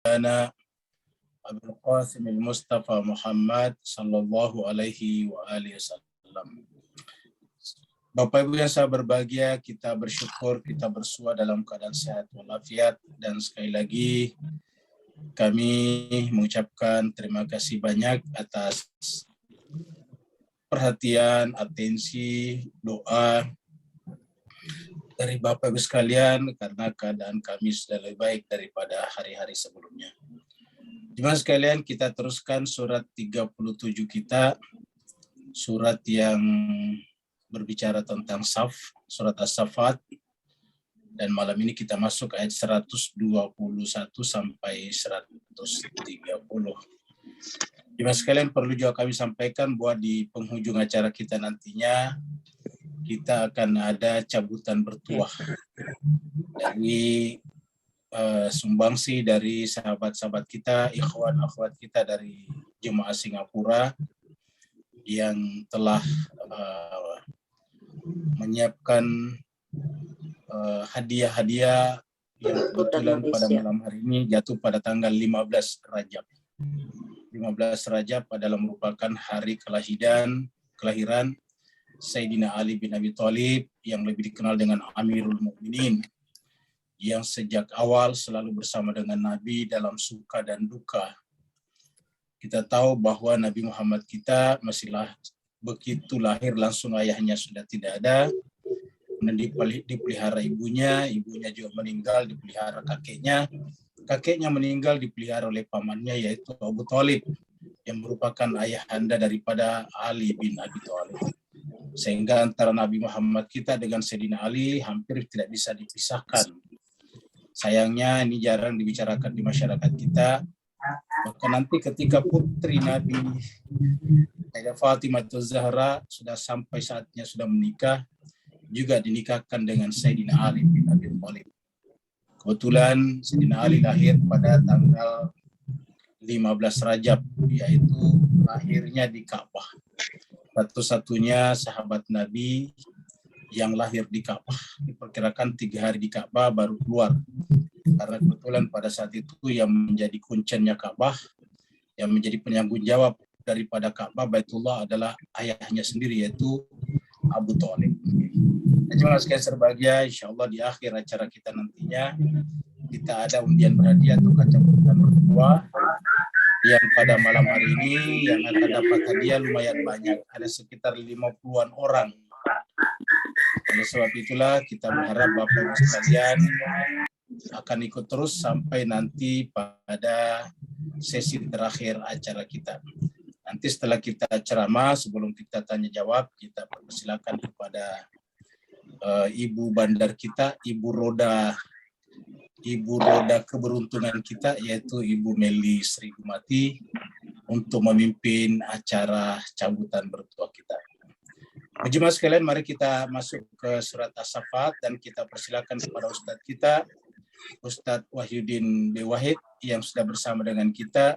Maulana Abdul Qasim Mustafa Muhammad sallallahu alaihi wa alihi wasallam. Bapak Ibu yang saya berbahagia, kita bersyukur, kita bersua dalam keadaan sehat walafiat, dan sekali lagi kami mengucapkan terima kasih banyak atas perhatian, atensi, doa dari Bapak Ibu sekalian, karena keadaan kami sudah lebih baik daripada hari-hari sebelumnya. Jemaah sekalian, kita teruskan surat 37 kita, surat yang berbicara tentang saf, surat As-Saffat, dan malam ini kita masuk ayat 121 sampai 130. Jemaah sekalian, perlu juga kami sampaikan bahwa di penghujung acara kita nantinya kita akan ada cabutan bertuah dari sumbangsi dari sahabat-sahabat kita, ikhwan akhwat kita dari jemaah Singapura yang telah menyiapkan hadiah-hadiah yang kebetulan pada malam hari ini jatuh pada tanggal 15 Rajab. 15 Rajab adalah merupakan hari kelahiran Sayyidina Ali bin Abi Thalib yang lebih dikenal dengan Amirul Mukminin, yang sejak awal selalu bersama dengan Nabi dalam suka dan duka. Kita tahu bahwa Nabi Muhammad kita masihlah begitu lahir langsung ayahnya sudah tidak ada, dan dipelihara ibunya juga meninggal, dipelihara kakeknya meninggal, dipelihara oleh pamannya yaitu Abu Thalib yang merupakan ayahanda daripada Ali bin Abi Thalib. Sehingga antara Nabi Muhammad kita dengan Sayyidina Ali hampir tidak bisa dipisahkan. Sayangnya ini jarang dibicarakan di masyarakat kita. Maka nanti ketika putri Nabi Sayyidah Fatimah Zahra sudah sampai saatnya sudah menikah, juga dinikahkan dengan Sayyidina Ali bin Abi Thalib. Kebetulan Sayyidina Ali lahir pada tanggal 15 Rajab, yaitu lahirnya di Ka'bah. Satu-satunya sahabat Nabi yang lahir di Ka'bah. Diperkirakan 3 hari di Ka'bah baru keluar. Karena kebetulan pada saat itu yang menjadi kuncennya Ka'bah, yang menjadi penanggung jawab daripada Ka'bah Baitullah adalah ayahnya sendiri, yaitu Abu Thalib. Jemaah sekalian berbahagia, insyaallah di akhir acara kita nantinya kita ada undian berhadiah untuk cabutan bertuah, yang pada malam hari ini yang akan dapat hadiah lumayan banyak, ada sekitar 50-an orang. Oleh sebab itulah kita berharap Bapak Ibu sekalian akan ikut terus sampai nanti pada sesi terakhir acara kita. Nanti setelah kita ceramah, sebelum kita tanya jawab, kita persilakan kepada ibu bandar kita, ibu roda keberuntungan kita, yaitu Ibu Meli Sri Gumati, untuk memimpin acara cabutan bertuah kita. Jemaah sekalian, mari kita masuk ke surat As-Saffat dan kita persilakan kepada Ustadz kita, Ustadz Wahyudin B. Wahid, yang sudah bersama dengan kita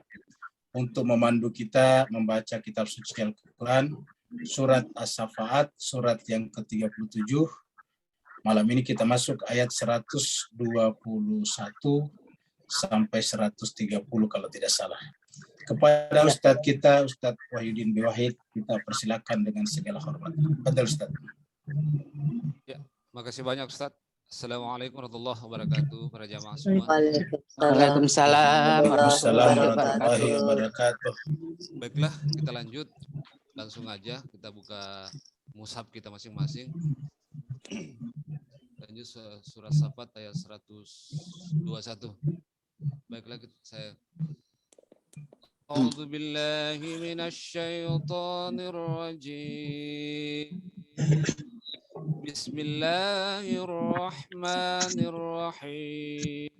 untuk memandu kita membaca kitab suci Al-Quran, surat As-Saffat, surat yang ke-37. Malam ini kita masuk ayat 121 sampai 130 kalau tidak salah. Kepada Ustadz kita, Ustadz Wahyudin B. Wahid, kita persilakan dengan segala hormat. Padahal Ustadz. Ya, makasih banyak Ustadz. Assalamualaikum warahmatullahi wabarakatuh para jamaah semua. Waalaikumsalam warahmatullahi wabarakatuh. Baiklah, kita lanjut. Langsung aja kita buka mushaf kita masing-masing. Lanjut surat Saffat ayat 121. Baiklah, saya A'udzu billahi minasy syaithanir rajim. Bismillahirrahmanirrahim.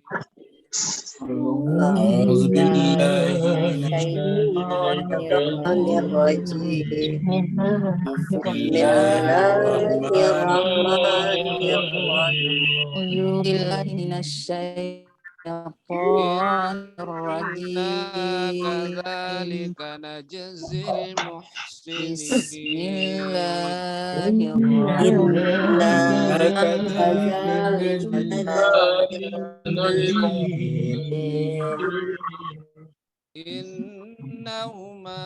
A'udzu billahi minasyaitonir Inna kadzalika najzil muhsinin. Innahuma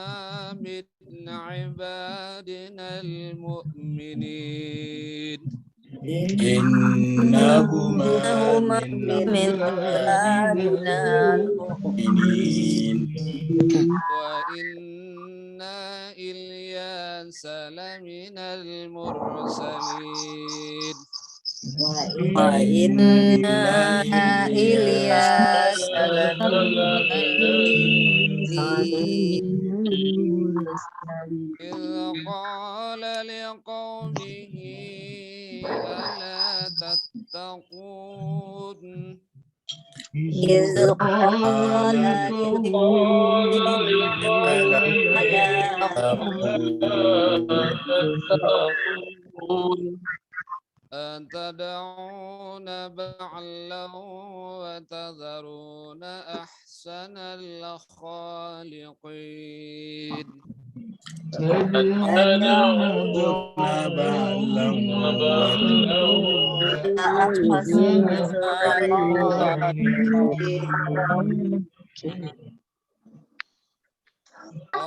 min ibadina al-mu'minin. Innahuma min ibadina al-mu'minin. Wa inna Ilyasa laminal mursalin. Wa inna Ilyasa إذ قال لقومه ألا تتقون. أتدعون بعلا وتذرون أحسن الخالقين.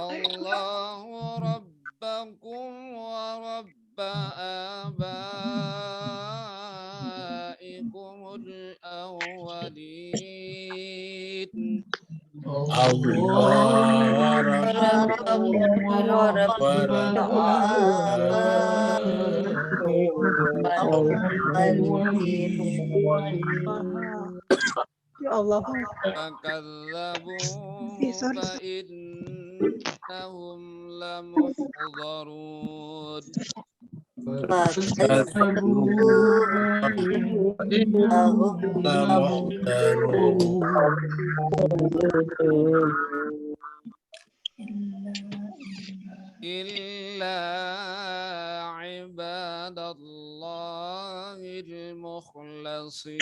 الله ربكم ورب آبائكم الأولين. Allah Rabbukum wa Rabb Ya Allah. فكذبوا فإنهم لمحضرون. إلا عباد الله المخلصين.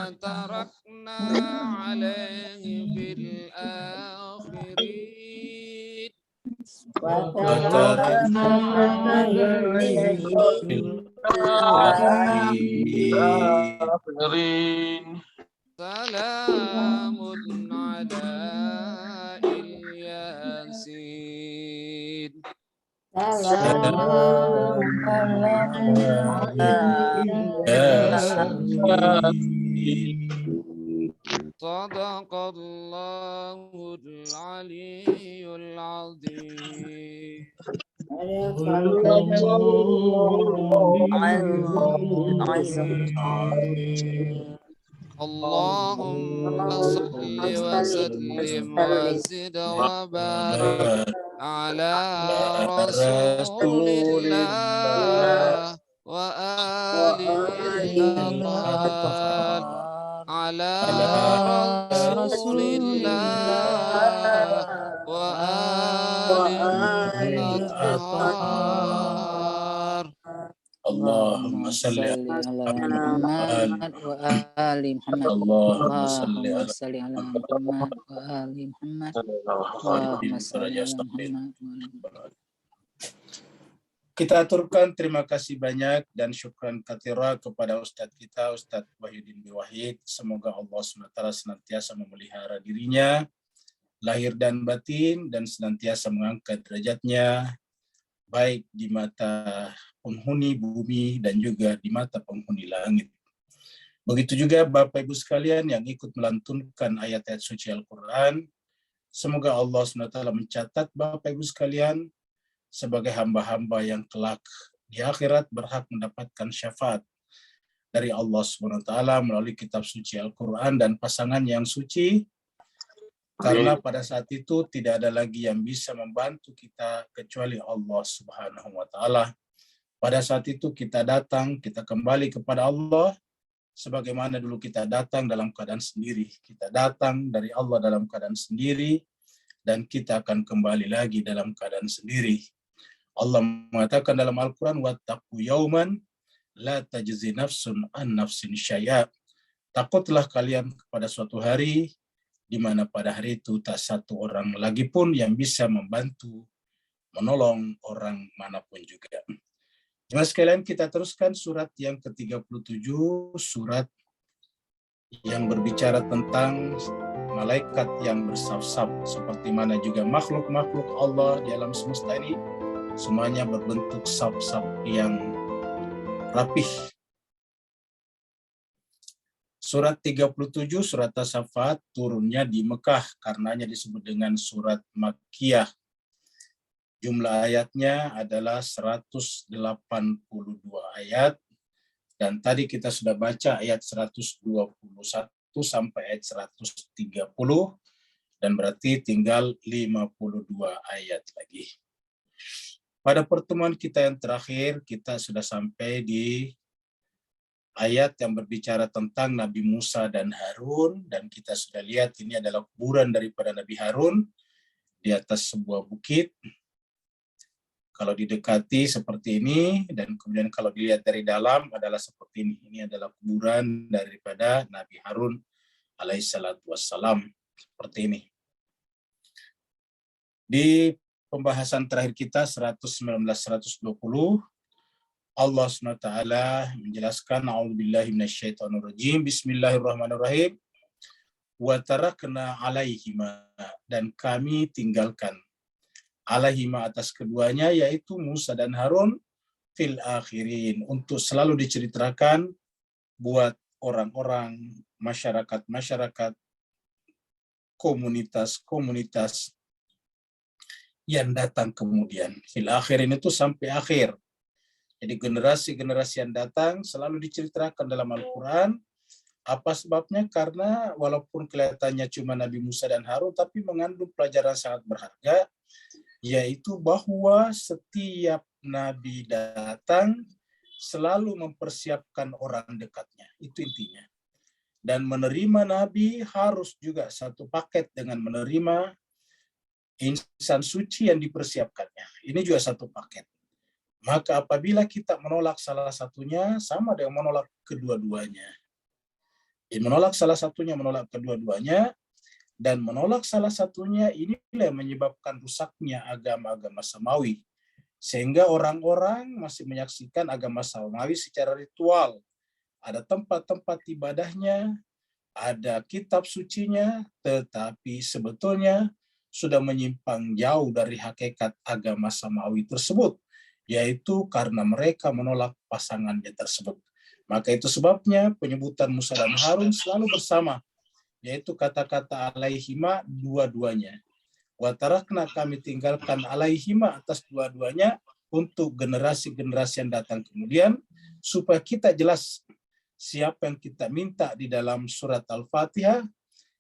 وتركنا عليه في الآخرين. سلام على الياسين. صدق الله العلي العظيم. اللهم صل وسلم وزد وبارك على رسول الله وآله الأطهار. على رسول الله وآله الأطهار. Allahumma salli ala Muhammad wa ali Muhammad. Allahumma salli Allahumma ala salli ala Muhammad wa ali Muhammad. Allahumma salli ala Muhammad wa ali Muhammad. Kita aturkan terima kasih banyak dan syukran katsira kepada Ustadz kita, Ustadz Wahyudin bin Wahid. Semoga Allah SWT senantiasa memelihara dirinya, lahir dan batin, dan senantiasa mengangkat derajatnya, baik di mata penghuni bumi dan juga di mata penghuni langit. Begitu juga Bapak Ibu sekalian yang ikut melantunkan ayat-ayat suci Al-Quran. Semoga Allah SWT mencatat Bapak Ibu sekalian sebagai hamba-hamba yang kelak di akhirat berhak mendapatkan syafaat dari Allah SWT melalui kitab suci Al-Quran dan pasangan yang suci. Karena pada saat itu tidak ada lagi yang bisa membantu kita kecuali Allah Subhanahu wa Ta'ala. Pada saat itu kita datang, kita kembali kepada Allah sebagaimana dulu kita datang dalam keadaan sendiri. Kita datang dari Allah dalam keadaan sendiri dan kita akan kembali lagi dalam keadaan sendiri. Allah mengatakan dalam Al-Quran, wattaqu yauman la tajzi nafsun an nafsin syai'a. Takutlah kalian kepada suatu hari di mana pada hari itu tak satu orang lagi pun yang bisa membantu, menolong orang manapun juga. Jemaah sekalian, kita teruskan surat yang ke-37, surat yang berbicara tentang malaikat yang bersaf-saf, seperti mana juga makhluk-makhluk Allah di alam semesta ini semuanya berbentuk saf-saf yang rapih. Surat 37, surat As-Saffat, turunnya di Mekah, karenanya disebut dengan surat Makkiyah. Jumlah ayatnya adalah 182 ayat, dan tadi kita sudah baca ayat 121 sampai ayat 130, dan berarti tinggal 52 ayat lagi. Pada pertemuan kita yang terakhir, kita sudah sampai di ayat yang berbicara tentang Nabi Musa dan Harun, dan kita sudah lihat ini adalah kuburan daripada Nabi Harun di atas sebuah bukit. Kalau didekati seperti ini, dan kemudian kalau dilihat dari dalam adalah seperti ini. Ini adalah kuburan daripada Nabi Harun alaihissalatu wassalam. Seperti ini. Di pembahasan terakhir kita 119-120, Allah SWT menjelaskan, a'udzubillahi minasyaitonirrajim, bismillahirrahmanirrahim, wa tarakna alaihima, dan kami tinggalkan alaihima atas keduanya, yaitu Musa dan Harun, fil akhirin, untuk selalu diceritakan buat orang-orang, masyarakat-masyarakat, komunitas-komunitas yang datang kemudian. Fil akhirin itu sampai akhir. Jadi generasi-generasi yang datang selalu diceritakan dalam Al-Quran. Apa sebabnya? Karena walaupun kelihatannya cuma Nabi Musa dan Harun, tapi mengandung pelajaran sangat berharga, yaitu bahwa setiap Nabi datang selalu mempersiapkan orang dekatnya. Itu intinya. Dan menerima Nabi harus juga satu paket dengan menerima insan suci yang dipersiapkannya. Ini juga satu paket. Maka apabila kita menolak salah satunya, sama dengan menolak kedua-duanya. Menolak salah satunya, menolak kedua-duanya, dan menolak salah satunya inilah yang menyebabkan rusaknya agama-agama Samawi. Sehingga orang-orang masih menyaksikan agama Samawi secara ritual. Ada tempat-tempat ibadahnya, ada kitab sucinya, tetapi sebetulnya sudah menyimpang jauh dari hakikat agama Samawi tersebut, yaitu karena mereka menolak pasangannya tersebut. Maka itu sebabnya penyebutan Musa dan Harun selalu bersama, yaitu kata-kata alaihima, dua-duanya. Wa tarakna, kami tinggalkan alaihima atas dua-duanya untuk generasi-generasi yang datang kemudian, supaya kita jelas siapa yang kita minta di dalam surat Al-Fatihah,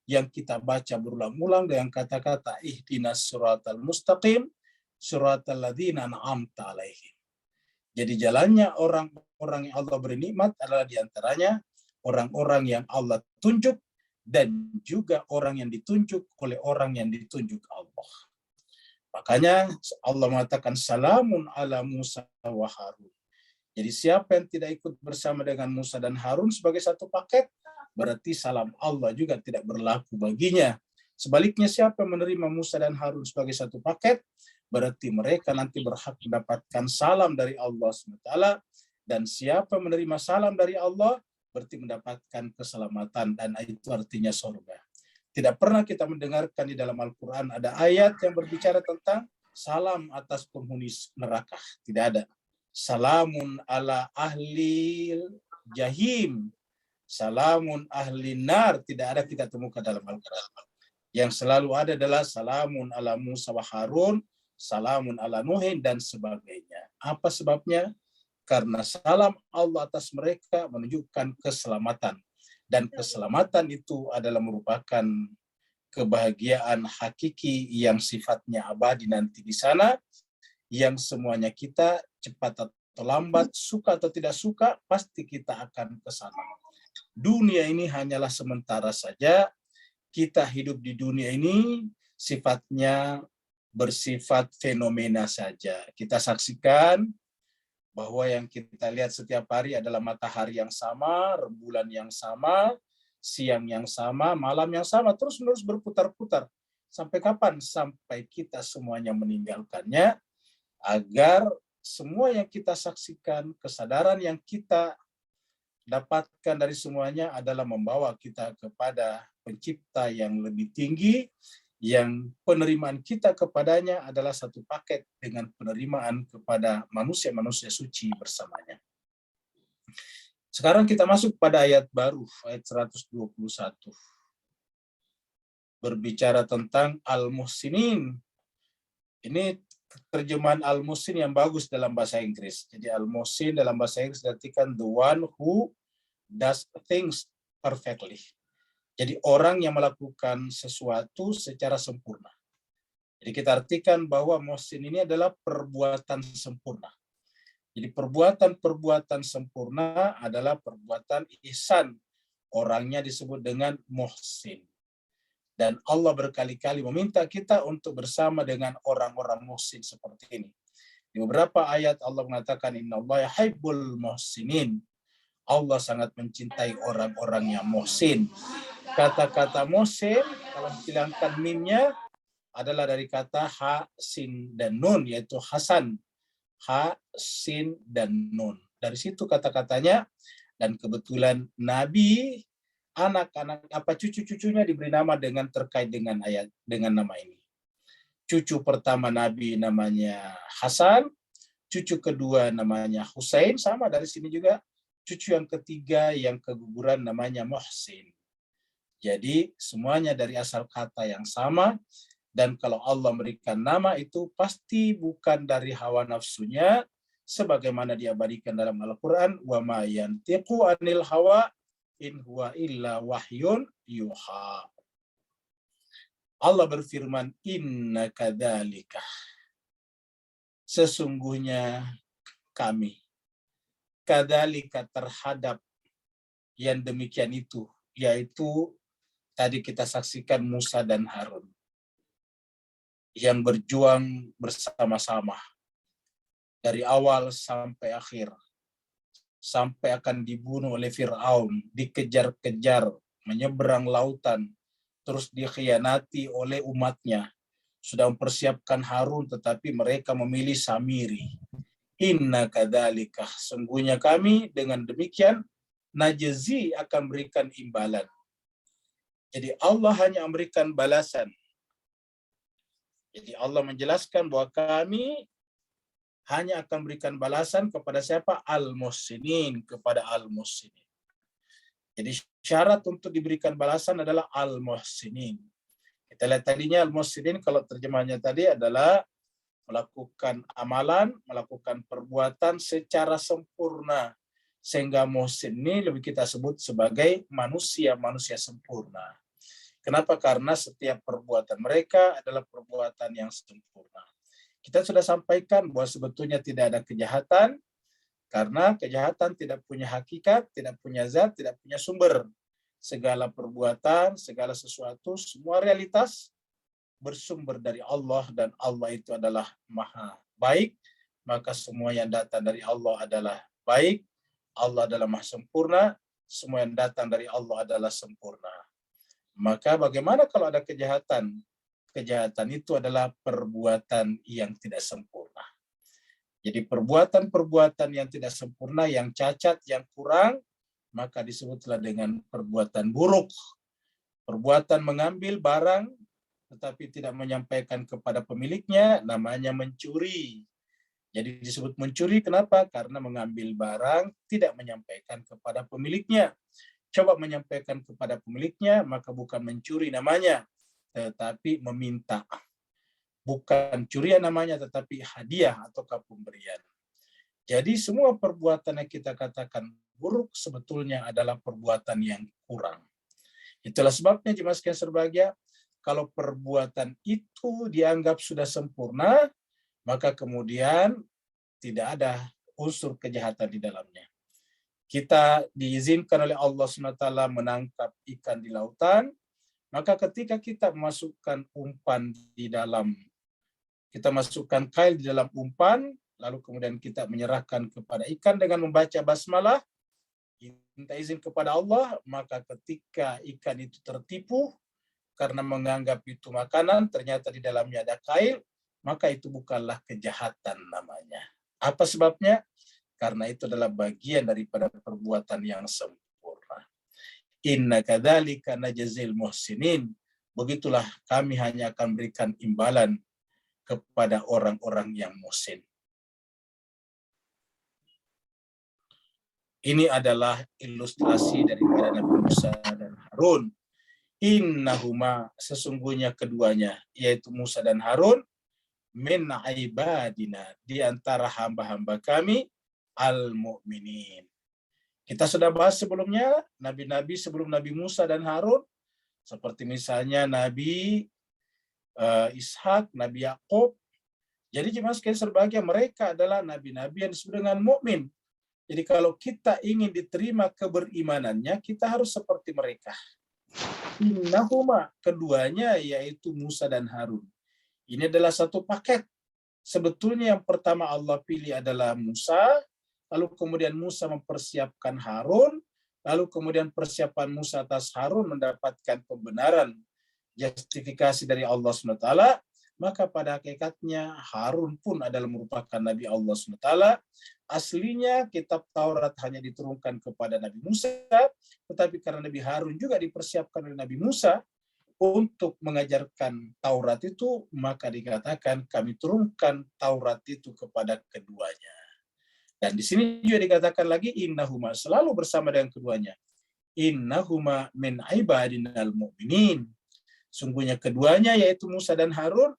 yang kita baca berulang-ulang dengan kata-kata ihdinas siratal mustaqim, siratal ladzina an'amta alaihim. Jadi jalannya orang-orang yang Allah beri nikmat adalah diantaranya orang-orang yang Allah tunjuk, dan juga orang yang ditunjuk oleh orang yang ditunjuk Allah. Makanya Allah mengatakan salamun ala Musa wa Harun. Jadi siapa yang tidak ikut bersama dengan Musa dan Harun sebagai satu paket, berarti salam Allah juga tidak berlaku baginya. Sebaliknya siapa yang menerima Musa dan Harun sebagai satu paket, berarti mereka nanti berhak mendapatkan salam dari Allah SWT. Dan siapa yang menerima salam dari Allah, berarti mendapatkan keselamatan, dan itu artinya surga. Tidak pernah kita mendengarkan di dalam Al-Quran ada ayat yang berbicara tentang salam atas penghuni neraka. Tidak ada. Salamun ala ahli jahim, salamun ahli nar, tidak ada kita temukan dalam Al-Quran. Yang selalu ada adalah salamun ala Musa wa Harun, salamun ala Nuhin, dan sebagainya. Apa sebabnya? Karena salam Allah atas mereka menunjukkan keselamatan. Dan keselamatan itu adalah merupakan kebahagiaan hakiki yang sifatnya abadi nanti di sana, yang semuanya kita cepat atau lambat, suka atau tidak suka, pasti kita akan ke sana. Dunia ini hanyalah sementara saja. Kita hidup di dunia ini sifatnya bersifat fenomena saja. Kita saksikan bahwa yang kita lihat setiap hari adalah matahari yang sama, rembulan yang sama, siang yang sama, malam yang sama, terus-menerus berputar-putar. Sampai kapan? Sampai kita semuanya meninggalkannya, agar semua yang kita saksikan, kesadaran yang kita dapatkan dari semuanya adalah membawa kita kepada pencipta yang lebih tinggi, yang penerimaan kita kepadanya adalah satu paket dengan penerimaan kepada manusia-manusia suci bersamanya. Sekarang kita masuk pada ayat baru, ayat 121. Berbicara tentang al-muhsinin. Ini terjemahan al-muhsin yang bagus dalam bahasa Inggris. Jadi al-muhsin dalam bahasa Inggris artikan the one who does things perfectly. Jadi orang yang melakukan sesuatu secara sempurna. Jadi kita artikan bahwa muhsin ini adalah perbuatan sempurna. Jadi perbuatan sempurna adalah perbuatan ihsan. Orangnya disebut dengan muhsin. Dan Allah berkali-kali meminta kita untuk bersama dengan orang-orang muhsin seperti ini. Di beberapa ayat Allah mengatakan innallaha yuhibbul muhsinin. Allah sangat mencintai orang-orang yang muhsin. Kata-kata muhsin kalau dihilangkan mimnya adalah dari kata ha, sin, dan nun, yaitu Hasan. Ha, sin, dan nun. Dari situ kata-katanya, dan kebetulan Nabi, anak-anak apa cucu-cucunya diberi nama dengan terkait dengan ayat dengan nama ini. Cucu pertama Nabi namanya Hasan, cucu kedua namanya Husain, sama dari sini juga. Cucu yang ketiga yang keguguran namanya Muhsin. Jadi semuanya dari asal kata yang sama, dan kalau Allah memberikan nama itu pasti bukan dari hawa nafsunya, sebagaimana diabadikan dalam Al-Quran, wa ma yantiqu anil hawa in huwa illa wahyun yuha. Allah berfirman, inna kadzalika, sesungguhnya kami, kadzalika terhadap yang demikian itu, yaitu tadi kita saksikan Musa dan Harun yang berjuang bersama-sama dari awal sampai akhir, sampai akan dibunuh oleh Fir'aun, dikejar-kejar, menyeberang lautan, terus dikhianati oleh umatnya. Sudah mempersiapkan Harun, tetapi mereka memilih Samiri. Inna kadzalika, sungguhnya kami dengan demikian, najzi akan berikan imbalan. Jadi Allah hanya memberikan balasan. Jadi Allah menjelaskan bahwa kami hanya akan berikan balasan kepada siapa? Al-muhsinin, kepada al-muhsinin. Jadi syarat untuk diberikan balasan adalah al-muhsinin. Kita lihat tadinya al-muhsinin kalau terjemahnya tadi adalah melakukan amalan, melakukan perbuatan secara sempurna. Sehingga muhsin ini lebih kita sebut sebagai manusia sempurna. Kenapa? Karena setiap perbuatan mereka adalah perbuatan yang sempurna. Kita sudah sampaikan bahwa sebetulnya tidak ada kejahatan, karena kejahatan tidak punya hakikat, tidak punya zat, tidak punya sumber. Segala perbuatan, segala sesuatu, semua realitas bersumber dari Allah, dan Allah itu adalah maha baik, maka semua yang datang dari Allah adalah baik, Allah adalah maha sempurna, semua yang datang dari Allah adalah sempurna. Maka bagaimana kalau ada kejahatan? Kejahatan itu adalah perbuatan yang tidak sempurna. Jadi perbuatan-perbuatan yang tidak sempurna, yang cacat, yang kurang, maka disebutlah dengan perbuatan buruk. Perbuatan mengambil barang tetapi tidak menyampaikan kepada pemiliknya, namanya mencuri. Jadi disebut mencuri, kenapa? Karena mengambil barang tidak menyampaikan kepada pemiliknya. Coba menyampaikan kepada pemiliknya, maka bukan mencuri namanya, tetapi meminta. Bukan curian namanya, tetapi hadiah atau pemberian. Jadi semua perbuatan yang kita katakan buruk sebetulnya adalah perbuatan yang kurang. Itulah sebabnya jemaah sekalian berbahagia, kalau perbuatan itu dianggap sudah sempurna, maka kemudian tidak ada unsur kejahatan di dalamnya. Kita diizinkan oleh Allah SWT menangkap ikan di lautan, Maka ketika kita masukkan umpan di dalam, kita masukkan kail di dalam umpan, lalu kemudian kita menyerahkan kepada ikan dengan membaca basmalah, minta izin kepada Allah, maka ketika ikan itu tertipu karena menganggap itu makanan, ternyata di dalamnya ada kail, maka itu bukanlah kejahatan namanya. Apa sebabnya? Karena itu adalah bagian daripada perbuatan yang sempurna. Inna kadzalika najzil muhsinin. Begitulah kami hanya akan berikan imbalan kepada orang-orang yang muhsin. Ini adalah ilustrasi daripada Nabi Musa dan Harun. Innahuma, sesungguhnya keduanya, yaitu Musa dan Harun, min ibadina, di antara hamba-hamba kami, al-mu'minin. Kita sudah bahas sebelumnya, nabi-nabi sebelum Nabi Musa dan Harun, seperti misalnya Nabi Ishak, Nabi Yakub. Jadi jemaah sekalian sebagian mereka adalah nabi-nabi yang disebut dengan mukmin. Jadi kalau kita ingin diterima keberimanannya, kita harus seperti mereka. Innahuma, keduanya yaitu Musa dan Harun. Ini adalah satu paket. Sebetulnya yang pertama Allah pilih adalah Musa, lalu kemudian Musa mempersiapkan Harun, lalu kemudian persiapan Musa atas Harun mendapatkan pembenaran, justifikasi dari Allah SWT, maka pada hakikatnya Harun pun adalah merupakan Nabi Allah SWT. Aslinya kitab Taurat hanya diturunkan kepada Nabi Musa, tetapi karena Nabi Harun juga dipersiapkan oleh Nabi Musa untuk mengajarkan Taurat itu, maka dikatakan kami turunkan Taurat itu kepada keduanya. Dan di sini juga dikatakan lagi innahuma, selalu bersama dengan keduanya. Innahuma min ibadinal mu'minin. Sungguhnya keduanya yaitu Musa dan Harun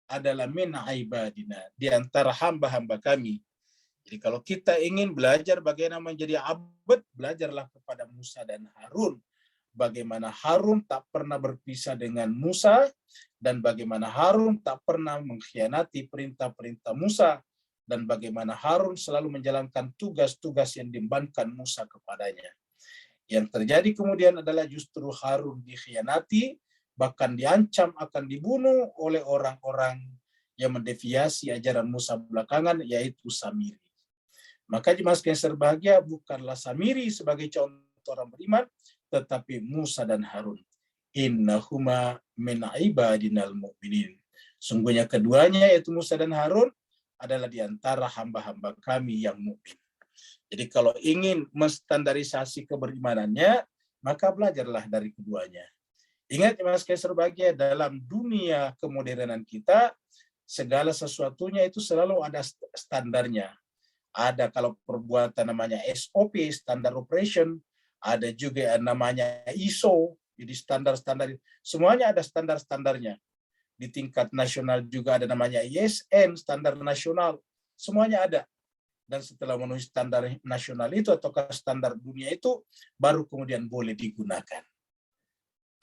adalah min ibadina, di antara hamba-hamba kami. Jadi kalau kita ingin belajar bagaimana menjadi abad, belajarlah kepada Musa dan Harun. Bagaimana Harun tak pernah berpisah dengan Musa, dan bagaimana Harun tak pernah mengkhianati perintah-perintah Musa, dan bagaimana Harun selalu menjalankan tugas-tugas yang diembankan Musa kepadanya. Yang terjadi kemudian adalah justru Harun dikhianati, bahkan diancam akan dibunuh oleh orang-orang yang mendeviasi ajaran Musa belakangan, yaitu Samiri. Maka jemaah sekalian berbahagia, bukanlah Samiri sebagai contoh orang beriman, tetapi Musa dan Harun. Innahuma min ibadinal mu'minin. Sungguhnya keduanya yaitu Musa dan Harun adalah di antara hamba-hamba kami yang mukmin. Jadi kalau ingin menstandarisasi keberimanannya, maka belajarlah dari keduanya. Ingat jemaah sekalian berbahagia, dalam dunia kemodernan kita, segala sesuatunya itu selalu ada standarnya. Ada kalau perbuatan namanya SOP, standard operation, ada juga yang namanya ISO, jadi standar-standar, semuanya ada standar-standarnya. Di tingkat nasional juga ada namanya ISN, standar nasional, semuanya ada. Dan setelah memenuhi standar nasional itu atau standar dunia itu, baru kemudian boleh digunakan.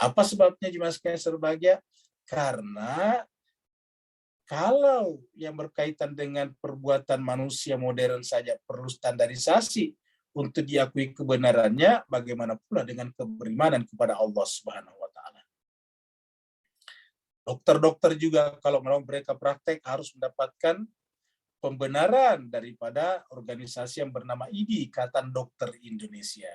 Apa sebabnya jemaah sekalian berbahagia? Karena kalau yang berkaitan dengan perbuatan manusia modern saja perlu standarisasi untuk diakui kebenarannya, bagaimana pula dengan keberimanan kepada Allah Subhanahu wa taala. Dokter-dokter juga kalau mau mereka praktek harus mendapatkan pembenaran daripada organisasi yang bernama IDI, Ikatan Dokter Indonesia.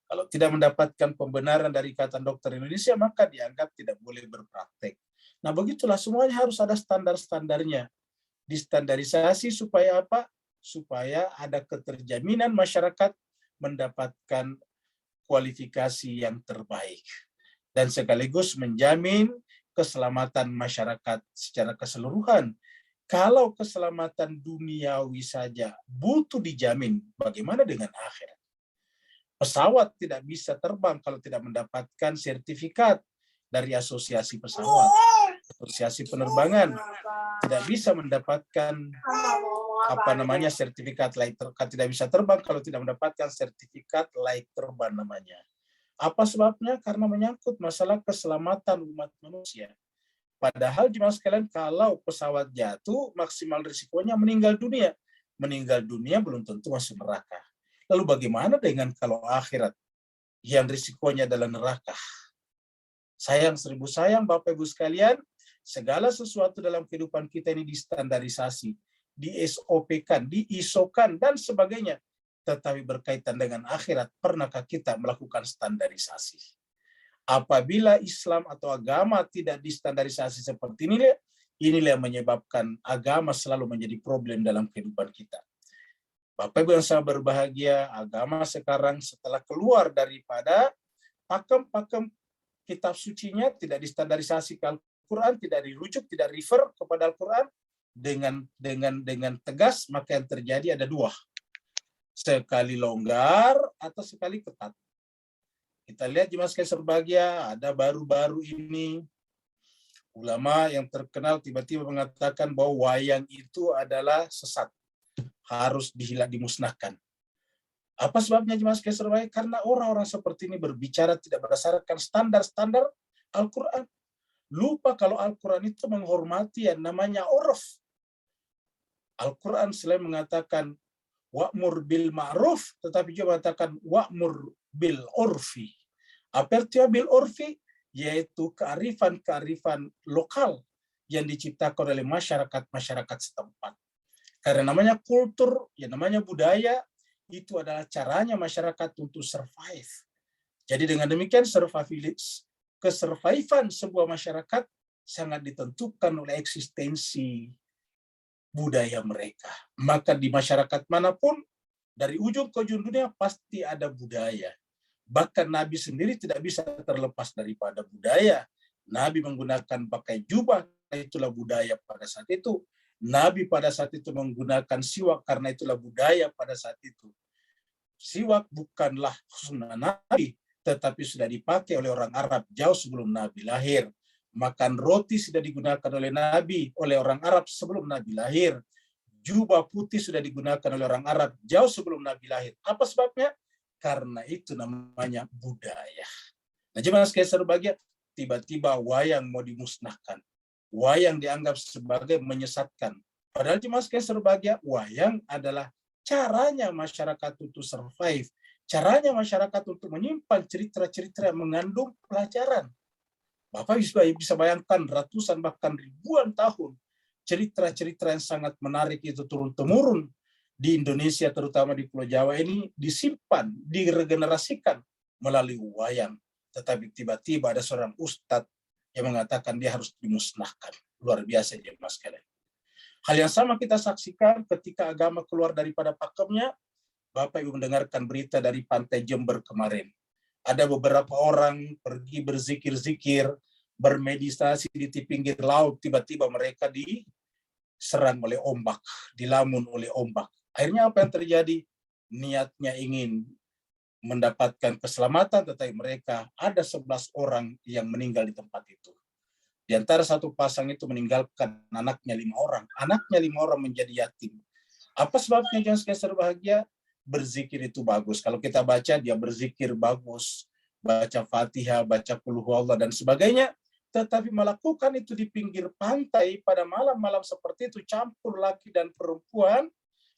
Kalau tidak mendapatkan pembenaran dari Ikatan Dokter Indonesia, maka dianggap tidak boleh berpraktek. Nah, begitulah semuanya harus ada standar-standarnya. Distandarisasi supaya apa? Supaya ada keterjaminan masyarakat mendapatkan kualifikasi yang terbaik. Dan sekaligus menjamin keselamatan masyarakat secara keseluruhan. Kalau keselamatan duniawi saja butuh dijamin, bagaimana dengan akhirat? Pesawat tidak bisa terbang kalau tidak mendapatkan sertifikat dari asosiasi pesawat, asosiasi penerbangan. Tidak bisa mendapatkan sertifikat layak terbang, tidak bisa terbang kalau tidak mendapatkan sertifikat layak terbang namanya. Apa sebabnya? Karena menyangkut masalah keselamatan umat manusia. Padahal jemaah sekalian, kalau pesawat jatuh, maksimal risikonya meninggal dunia. Meninggal dunia belum tentu masuk neraka. Lalu bagaimana dengan kalau akhirat yang risikonya adalah neraka? Sayang seribu sayang Bapak Ibu sekalian, segala sesuatu dalam kehidupan kita ini distandarisasi, di-SOP-kan, di-ISO-kan, dan sebagainya. Tetapi berkaitan dengan akhirat, pernahkah kita melakukan standarisasi? Apabila Islam atau agama tidak distandarisasi seperti inilah yang menyebabkan agama selalu menjadi problem dalam kehidupan kita. Bapak Ibu yang sangat berbahagia, agama sekarang setelah keluar daripada pakem-pakem kitab sucinya, tidak distandarisasi ke Al-Quran, tidak dirujuk, tidak refer kepada Al-Quran dengan tegas, maka yang terjadi ada dua. Sekali longgar atau sekali ketat. Kita lihat jemaah sekalian berbahagia, ada baru-baru ini ulama yang terkenal tiba-tiba mengatakan bahwa wayang itu adalah sesat, harus dimusnahkan. Apa sebabnya jemaah sekalian berbahagia? Karena orang-orang seperti ini berbicara tidak berdasarkan standar-standar Al-Quran. Lupa kalau Al-Quran itu menghormati yang namanya urf. Al-Quran selain mengatakan wa'mur bil ma'ruf, tetapi juga mengatakan wa'mur bil urfi. Apa artinya bil urfi? Yaitu kearifan-kearifan lokal yang diciptakan oleh masyarakat-masyarakat setempat. Karena namanya kultur, yang namanya budaya, itu adalah caranya masyarakat untuk survive. Jadi dengan demikian kesurvivan sebuah masyarakat sangat ditentukan oleh eksistensi budaya mereka. Maka di masyarakat manapun, dari ujung ke ujung dunia pasti ada budaya. Bahkan Nabi sendiri tidak bisa terlepas daripada budaya. Nabi menggunakan pakai jubah, itulah budaya pada saat itu. Nabi pada saat itu menggunakan siwak, karena itulah budaya pada saat itu. Siwak bukanlah sunnah Nabi, tetapi sudah dipakai oleh orang Arab jauh sebelum Nabi lahir. Makan roti sudah digunakan oleh Nabi, oleh orang Arab sebelum Nabi lahir. Jubah putih sudah digunakan oleh orang Arab jauh sebelum Nabi lahir. Apa sebabnya? Karena itu namanya budaya. Nah, jemaah sekalian berbahagia, tiba-tiba wayang mau dimusnahkan. Wayang dianggap sebagai menyesatkan. Padahal jemaah sekalian berbahagia, wayang adalah caranya masyarakat untuk survive. Caranya masyarakat untuk menyimpan cerita-cerita yang mengandung pelajaran. Bapak bisa bayangkan ratusan bahkan ribuan tahun cerita-cerita yang sangat menarik itu turun-temurun di Indonesia, terutama di Pulau Jawa ini, disimpan, diregenerasikan melalui wayang. Tetapi tiba-tiba ada seorang ustadz yang mengatakan dia harus dimusnahkan. Luar biasa jemaah sekalian. Hal yang sama kita saksikan ketika agama keluar daripada pakemnya. Bapak Ibu mendengarkan berita dari Pantai Jember kemarin. Ada beberapa orang pergi berzikir-zikir, bermeditasi di pinggir laut, tiba-tiba mereka diserang oleh ombak, dilamun oleh ombak. Akhirnya apa yang terjadi? Niatnya ingin mendapatkan keselamatan, tetapi mereka ada 11 orang yang meninggal di tempat itu. Di antara satu pasang itu meninggalkan anaknya 5 orang. Anaknya 5 orang menjadi yatim. Apa sebabnya jangan sekalian berbahagia? Berzikir itu bagus. Kalau kita baca, dia berzikir bagus. Baca Fatihah, baca Qul Huwallah, dan sebagainya. Tetapi melakukan itu di pinggir pantai pada malam-malam seperti itu, campur laki dan perempuan,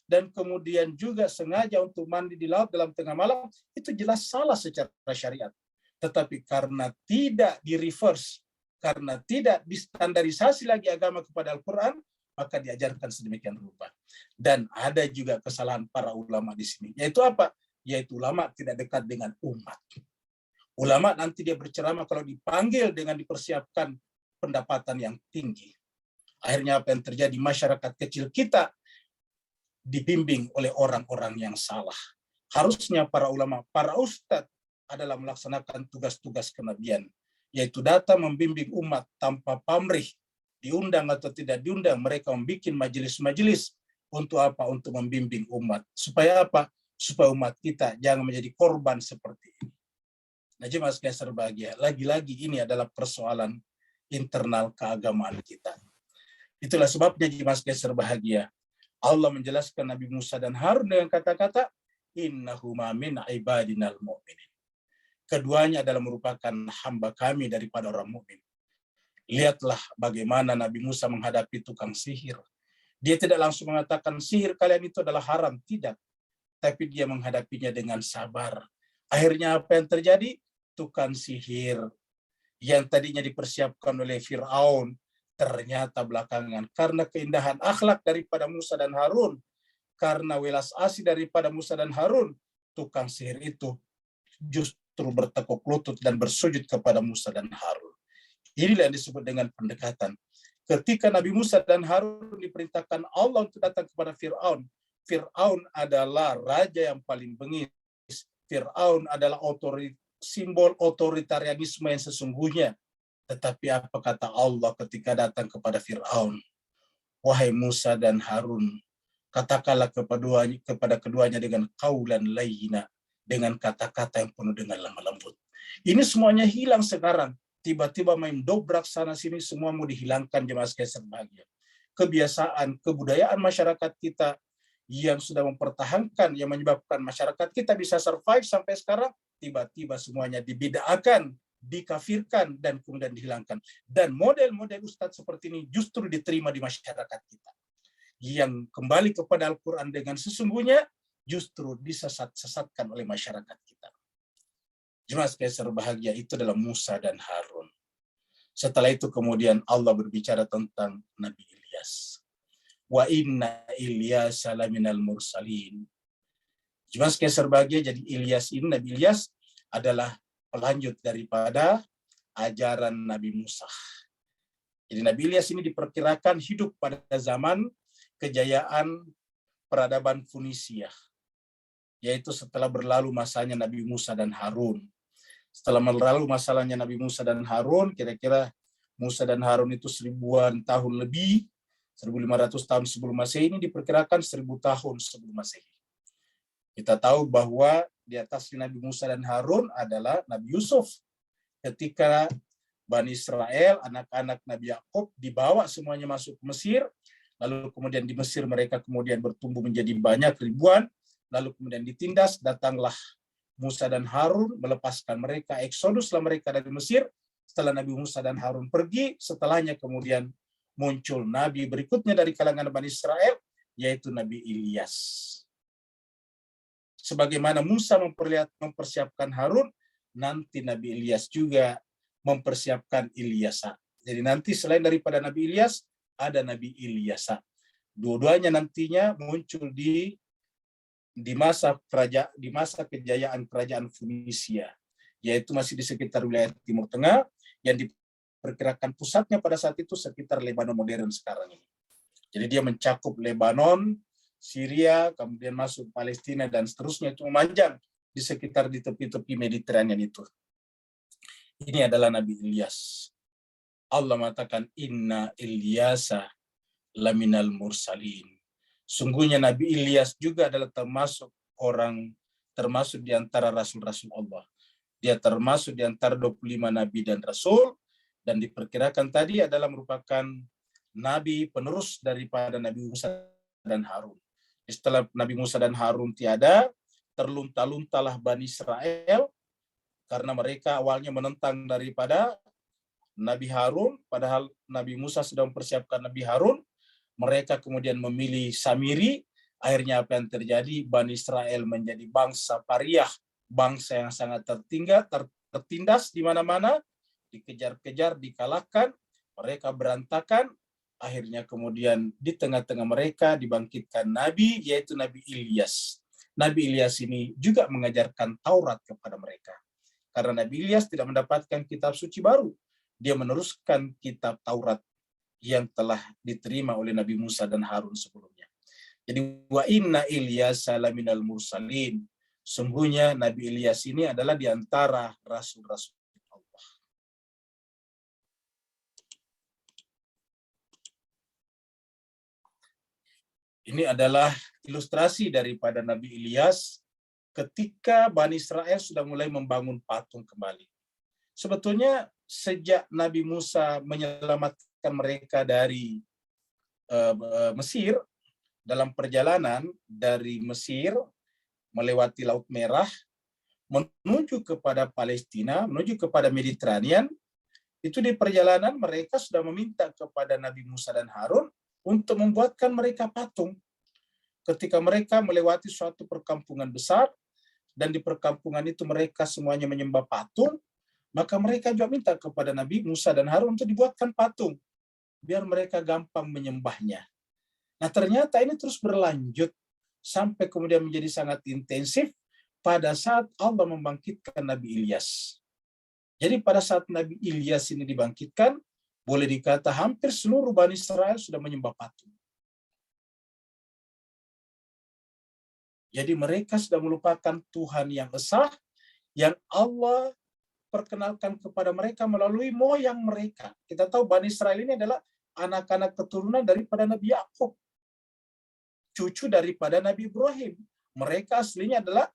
dan kemudian juga sengaja untuk mandi di laut dalam tengah malam, itu jelas salah secara syariat. Tetapi karena tidak di-reverse, karena tidak distandarisasi lagi agama kepada Al-Quran, maka diajarkan sedemikian rupa. Dan ada juga kesalahan para ulama di sini. Yaitu apa? Yaitu ulama tidak dekat dengan umat. Ulama nanti dia berceramah kalau dipanggil dengan dipersiapkan pendapatan yang tinggi. Akhirnya apa yang terjadi? Masyarakat kecil kita dibimbing oleh orang-orang yang salah. Harusnya para ulama, para ustadz adalah melaksanakan tugas-tugas kenabian, yaitu datang membimbing umat tanpa pamrih, diundang atau tidak diundang, mereka membuat majelis-majelis untuk apa? Untuk membimbing umat. Supaya apa? Supaya umat kita jangan menjadi korban seperti ini. Nah, jemaah sekalian berbahagia, lagi-lagi ini adalah persoalan internal keagamaan kita. Itulah sebabnya jemaah sekalian berbahagia, Allah menjelaskan Nabi Musa dan Harun dengan kata-kata innahuma min ibadinal mu'minin. Keduanya adalah merupakan hamba kami daripada orang mukmin. Lihatlah bagaimana Nabi Musa menghadapi tukang sihir. Dia tidak langsung mengatakan sihir kalian itu adalah haram, tidak. Tapi dia menghadapinya dengan sabar. Akhirnya apa yang terjadi? Tukang sihir yang tadinya dipersiapkan oleh Fir'aun, ternyata belakangan karena keindahan akhlak daripada Musa dan Harun, karena welas asih daripada Musa dan Harun, tukang sihir itu justru bertekuk lutut dan bersujud kepada Musa dan Harun. Inilah yang disebut dengan pendekatan. Ketika Nabi Musa dan Harun diperintahkan Allah untuk datang kepada Fir'aun, Fir'aun adalah raja yang paling bengis. Fir'aun adalah simbol otoritarianisme yang sesungguhnya. Tetapi apa kata Allah ketika datang kepada Fir'aun? Wahai Musa dan Harun, katakanlah kepada keduanya dengan qaulan layyina, dengan kata-kata yang penuh dengan lemah lembut. Ini semuanya hilang sekarang. Tiba-tiba main dobrak sana sini, semua mau dihilangkan, jemaah sekalian berbahagia. Kebiasaan, kebudayaan masyarakat kita yang sudah mempertahankan, yang menyebabkan masyarakat kita bisa survive sampai sekarang, tiba-tiba semuanya dibid'ahkan, dikafirkan, dan kemudian dihilangkan. Dan model-model ustadz seperti ini justru diterima di masyarakat kita. Yang kembali kepada Al-Quran dengan sesungguhnya, justru disesat-sesatkan oleh masyarakat kita. Jemaah sekalian berbahagia, itu adalah Musa dan Harun. Setelah itu kemudian Allah berbicara tentang Nabi Ilyas. Wa inna Ilyasa laminal mursalin. Jemaah sekalian berbahagia, jadi Ilyas ini, Nabi Ilyas adalah pelanjut daripada ajaran Nabi Musa. Jadi Nabi Ilyas ini diperkirakan hidup pada zaman kejayaan peradaban Funisia, yaitu setelah berlalu masanya Nabi Musa dan Harun. Setelah berlalu masalahnya Nabi Musa dan Harun, kira-kira Musa dan Harun itu 1000-an tahun lebih, 1500 tahun sebelum Masehi, ini diperkirakan 1000 tahun sebelum Masehi. Kita tahu bahwa di atas Nabi Musa dan Harun adalah Nabi Yusuf. Ketika Bani Israel, anak-anak Nabi Yakub dibawa semuanya masuk ke Mesir, lalu kemudian di Mesir mereka kemudian bertumbuh menjadi banyak ribuan, lalu kemudian ditindas, datanglah Musa dan Harun melepaskan mereka, eksoduslah mereka dari Mesir. Setelah Nabi Musa dan Harun pergi, setelahnya kemudian muncul Nabi berikutnya dari kalangan Bani Israel, yaitu Nabi Ilyas. Sebagaimana Musa mempersiapkan Harun, nanti Nabi Ilyas juga mempersiapkan Ilyasa. Jadi nanti selain daripada Nabi Ilyas, ada Nabi Ilyasa. Dua-duanya nantinya muncul di masa kejayaan kerajaan Funisia, yaitu masih di sekitar wilayah Timur Tengah, yang diperkirakan pusatnya pada saat itu sekitar Lebanon modern sekarang ini. Jadi dia mencakup Lebanon, Syria, kemudian masuk Palestina, dan seterusnya, itu memanjang di sekitar di tepi-tepi Mediterranean itu. Ini adalah Nabi Ilyas. Allah mengatakan, Inna Ilyasa laminal mursalin. Sungguhnya Nabi Ilyas juga adalah termasuk di antara rasul-rasul Allah. Dia termasuk di antara 25 nabi dan rasul, dan diperkirakan tadi adalah merupakan nabi penerus daripada Nabi Musa dan Harun. Setelah Nabi Musa dan Harun tiada, terlunta-luntalah Bani Israel, karena mereka awalnya menentang daripada Nabi Harun, padahal Nabi Musa sudah mempersiapkan Nabi Harun. Mereka kemudian memilih Samiri. Akhirnya apa yang terjadi? Bani Israel menjadi bangsa pariah, bangsa yang sangat tertindas di mana-mana, dikejar-kejar, dikalahkan, mereka berantakan. Akhirnya kemudian di tengah-tengah mereka dibangkitkan Nabi, yaitu Nabi Ilyas. Nabi Ilyas ini juga mengajarkan Taurat kepada mereka. Karena Nabi Ilyas tidak mendapatkan kitab suci baru, dia meneruskan kitab Taurat yang telah diterima oleh Nabi Musa dan Harun sebelumnya. Jadi wa inna Ilyasa laminal mursalin. Sungguhnya Nabi Ilyas ini adalah di antara rasul-rasul Allah. Ini adalah ilustrasi daripada Nabi Ilyas ketika Bani Israel sudah mulai membangun patung kembali. Sebetulnya sejak Nabi Musa menyelamatkan mereka dari Mesir, dalam perjalanan dari Mesir melewati Laut Merah menuju kepada Palestina, menuju kepada Mediterranean, itu di perjalanan mereka sudah meminta kepada Nabi Musa dan Harun untuk membuatkan mereka patung. Ketika mereka melewati suatu perkampungan besar, dan di perkampungan itu mereka semuanya menyembah patung, Maka mereka juga minta kepada Nabi Musa dan Harun untuk dibuatkan patung, biar mereka gampang menyembahnya. Nah ternyata ini terus berlanjut, sampai kemudian menjadi sangat intensif pada saat Allah membangkitkan Nabi Ilyas. Jadi pada saat Nabi Ilyas ini dibangkitkan, boleh dikata hampir seluruh Bani Israel sudah menyembah patung. Jadi mereka sudah melupakan Tuhan yang esa, yang Allah perkenalkan kepada mereka melalui moyang mereka. Kita tahu Bani Israel ini adalah anak-anak keturunan daripada Nabi Yakub, cucu daripada Nabi Ibrahim. Mereka aslinya adalah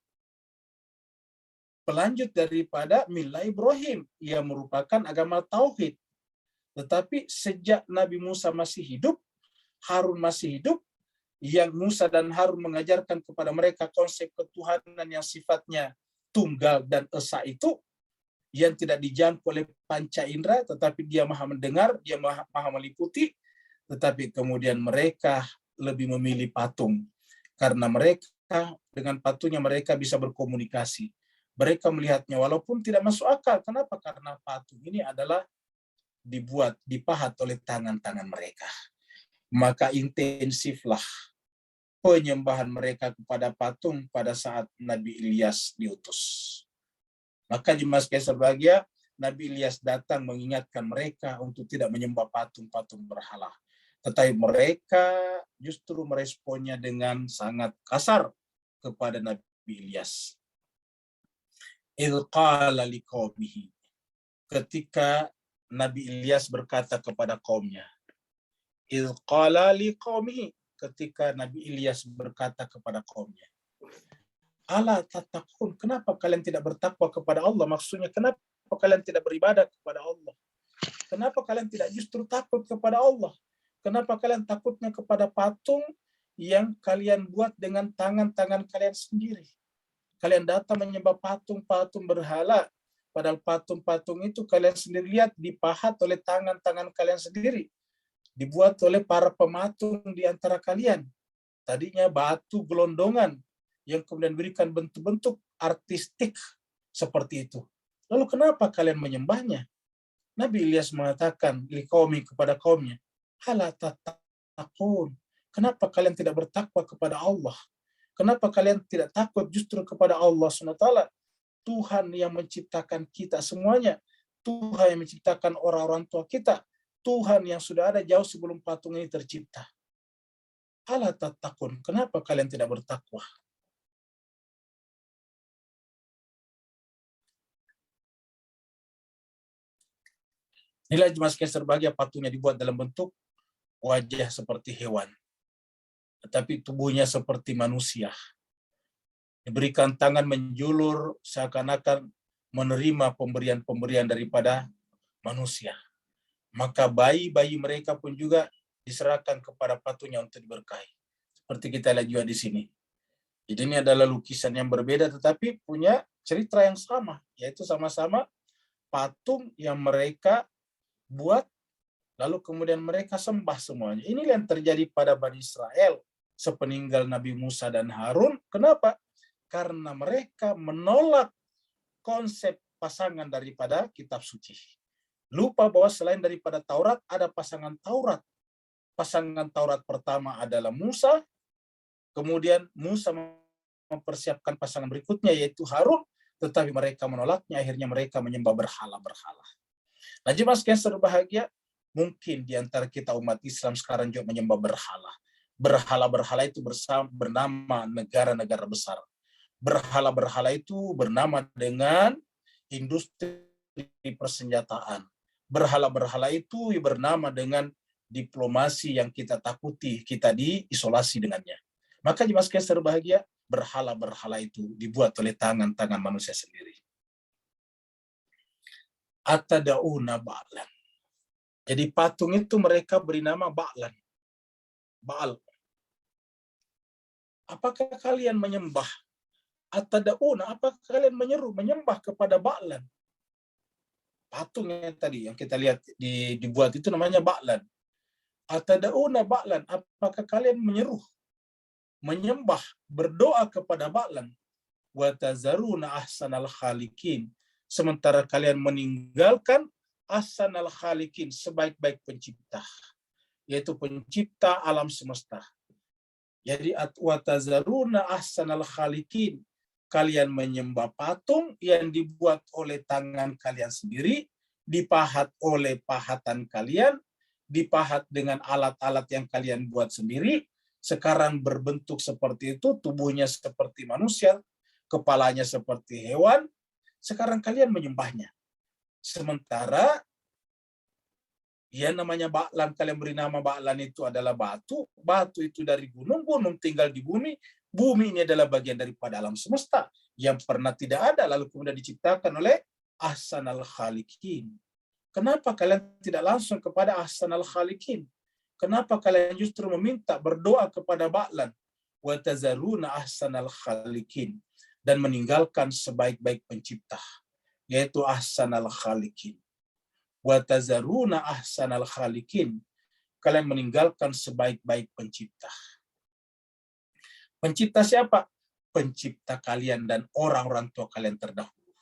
pelanjut daripada milah Ibrahim yang merupakan agama tauhid. Tetapi sejak Nabi Musa masih hidup, Harun masih hidup, yang Musa dan Harun mengajarkan kepada mereka konsep ketuhanan yang sifatnya tunggal dan esa itu, yang tidak dijangkau oleh panca indera, tetapi dia maha mendengar, dia maha meliputi, tetapi kemudian mereka lebih memilih patung. Karena mereka, dengan patungnya mereka bisa berkomunikasi. Mereka melihatnya walaupun tidak masuk akal. Kenapa? Karena patung ini adalah dipahat oleh tangan-tangan mereka. Maka intensiflah penyembahan mereka kepada patung pada saat Nabi Ilyas diutus. Maka jemaah sekalian berbahagia, Nabi Ilyas datang mengingatkan mereka untuk tidak menyembah patung-patung berhala. Tetapi mereka justru meresponnya dengan sangat kasar kepada Nabi Ilyas. Idh qala liqaumihi. Ketika Nabi Ilyas berkata kepada kaumnya. Idh qala liqaumihi. Ketika Nabi Ilyas berkata kepada kaumnya. Ala tattaqun, kenapa kalian tidak bertakwa kepada Allah? Maksudnya, kenapa kalian tidak beribadah kepada Allah? Kenapa kalian tidak justru takut kepada Allah? Kenapa kalian takutnya kepada patung yang kalian buat dengan tangan-tangan kalian sendiri? Kalian datang menyembah patung-patung berhala, padahal patung-patung itu kalian sendiri lihat dipahat oleh tangan-tangan kalian sendiri. Dibuat oleh para pematung di antara kalian. Tadinya batu gelondongan, yang kemudian berikan bentuk-bentuk artistik seperti itu. Lalu kenapa kalian menyembahnya? Nabi Ilyas mengatakan liqaumi kepada kaumnya, ala tattaqun. Kenapa kalian tidak bertakwa kepada Allah? Kenapa kalian tidak takut justru kepada Allah SWT? Tuhan yang menciptakan kita semuanya. Tuhan yang menciptakan orang-orang tua kita. Tuhan yang sudah ada jauh sebelum patung ini tercipta. Ala tattaqun. Kenapa kalian tidak bertakwa? Inilah jemaah sekalian berbahagia, patungnya dibuat dalam bentuk wajah seperti hewan, tetapi tubuhnya seperti manusia. Diberikan tangan menjulur seakan-akan menerima pemberian-pemberian daripada manusia. Maka bayi-bayi mereka pun juga diserahkan kepada patungnya untuk diberkahi. Seperti kita lihat juga di sini. Jadi ini adalah lukisan yang berbeda tetapi punya cerita yang sama, yaitu sama-sama patung yang mereka buat, lalu kemudian mereka sembah semuanya. Ini yang terjadi pada Bani Israel sepeninggal Nabi Musa dan Harun. Kenapa? Karena mereka menolak konsep pasangan daripada kitab suci. Lupa bahwa selain daripada Taurat, ada pasangan Taurat. Pasangan Taurat pertama adalah Musa, kemudian Musa mempersiapkan pasangan berikutnya yaitu Harun, tetapi mereka menolaknya, akhirnya mereka menyembah berhala-berhala. Nah, jemaah sekalian berbahagia, mungkin di antara kita umat Islam sekarang juga menyembah berhala. Berhala-berhala itu bernama negara-negara besar. Berhala-berhala itu bernama dengan industri persenjataan. Berhala-berhala itu bernama dengan diplomasi yang kita takuti, kita diisolasi dengannya. Maka jemaah sekalian berbahagia, berhala-berhala itu dibuat oleh tangan-tangan manusia sendiri. Atada'una ba'lan. Jadi patung itu mereka beri nama Ba'lan. Ba'al. Apakah kalian menyembah? Atada'una, apakah kalian menyembah kepada Ba'lan? Patung yang tadi yang kita lihat dibuat itu namanya Ba'lan. Atada'una Ba'lan, apakah kalian menyembah, berdoa kepada Ba'lan? Wa tazaruna ahsanal khaliqin, sementara kalian meninggalkan ahsanal khaliqin, sebaik-baik pencipta, yaitu pencipta alam semesta. Jadi watazaruna ahsanal khaliqin, kalian menyembah patung yang dibuat oleh tangan kalian sendiri, dipahat oleh pahatan kalian, dipahat dengan alat-alat yang kalian buat sendiri, sekarang berbentuk seperti itu, tubuhnya seperti manusia, kepalanya seperti hewan, sekarang kalian menyembahnya. Sementara ya namanya Ba'lan, kalian beri nama Ba'lan itu adalah batu, batu itu dari gunung, gunung tinggal di bumi, bumi ini adalah bagian daripada alam semesta yang pernah tidak ada lalu kemudian diciptakan oleh ahsanal khaliqin. Kenapa kalian tidak langsung kepada ahsanal khaliqin? Kenapa kalian justru meminta berdoa kepada Ba'lan? Wa tazaruna ahsanal khaliqin, dan meninggalkan sebaik-baik pencipta, yaitu ahsanal khaliqin. Wa tazaruna ahsanal khaliqin, kalian meninggalkan sebaik-baik pencipta. Pencipta siapa? Pencipta kalian dan orang-orang tua kalian terdahulu,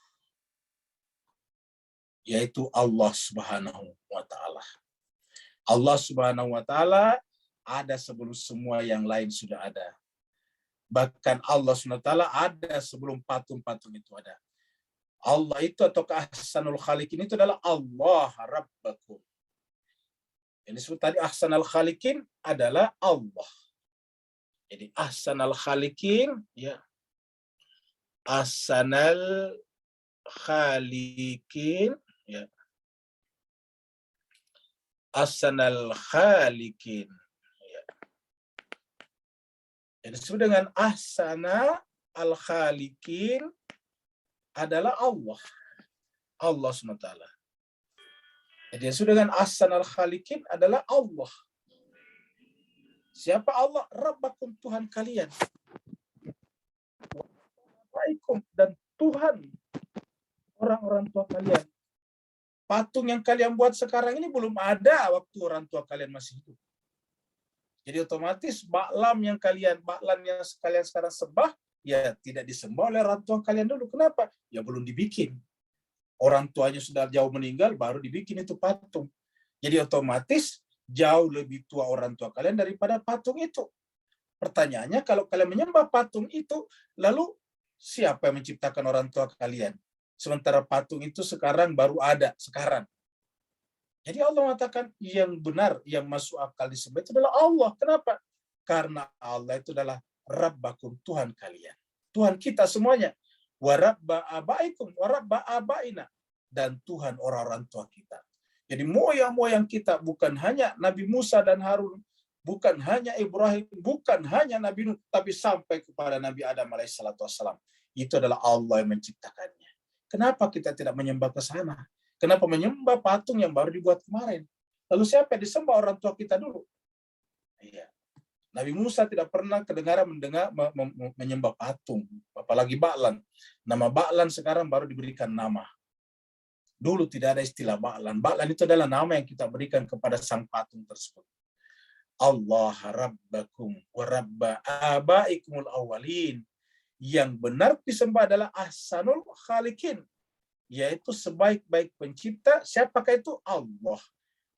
yaitu Allah Subhanahu wa taala. Allah Subhanahu wa taala ada sebelum semua yang lain sudah ada. Bahkan Allah Subhanahu wa taala ada sebelum patung-patung itu ada. Allah itu atau ahsanul khaliqin itu adalah Allah Rabbakum. Yang disebut tadi ahsanul khaliqin adalah Allah. Jadi ahsanul khaliqin, ya. Ahsanul khaliqin, ya. Ahsanul khaliqin. Ya. Yang disebut dengan ahsana al-khaliqin adalah Allah. Allah SWT. Jadi yang disebut dengan ahsanul khaliqin adalah Allah. Siapa Allah? Rabbakum, Tuhan kalian. Waalaikum, dan Tuhan orang-orang tua kalian. Patung yang kalian buat sekarang ini belum ada waktu orang tua kalian masih hidup. Jadi otomatis Ba'lan yang kalian sekarang sembah, ya tidak disembah oleh orang tua kalian dulu. Kenapa? Ya belum dibikin. Orang tuanya sudah jauh meninggal, baru dibikin itu patung. Jadi otomatis jauh lebih tua orang tua kalian daripada patung itu. Pertanyaannya, kalau kalian menyembah patung itu, lalu siapa yang menciptakan orang tua kalian? Sementara patung itu sekarang baru ada, sekarang. Jadi Allah mengatakan yang benar, yang masuk akal disembah itu adalah Allah. Kenapa? Karena Allah itu adalah Rabbakum, Tuhan kalian. Tuhan kita semuanya. Wa rabba abaikum, wa rabba abaina. Dan Tuhan orang-orang tua kita. Jadi moyang-moyang kita bukan hanya Nabi Musa dan Harun, bukan hanya Ibrahim, bukan hanya Nabi Nuh, tapi sampai kepada Nabi Adam alaihissalam. Itu adalah Allah yang menciptakannya. Kenapa kita tidak menyembah ke sana? Kenapa menyembah patung yang baru dibuat kemarin? Lalu siapa yang disembah orang tua kita dulu? Iya. Nabi Musa tidak pernah menyembah patung, apalagi Ba'lan. Nama Ba'lan sekarang baru diberikan nama. Dulu tidak ada istilah Ba'lan. Ba'lan itu adalah nama yang kita berikan kepada sang patung tersebut. Allah Rabbakum wa Rabba abaikumul awwalin. Yang benar disembah adalah ahsanul khaliqin, yaitu sebaik-baik pencipta. Siapakah itu? Allah.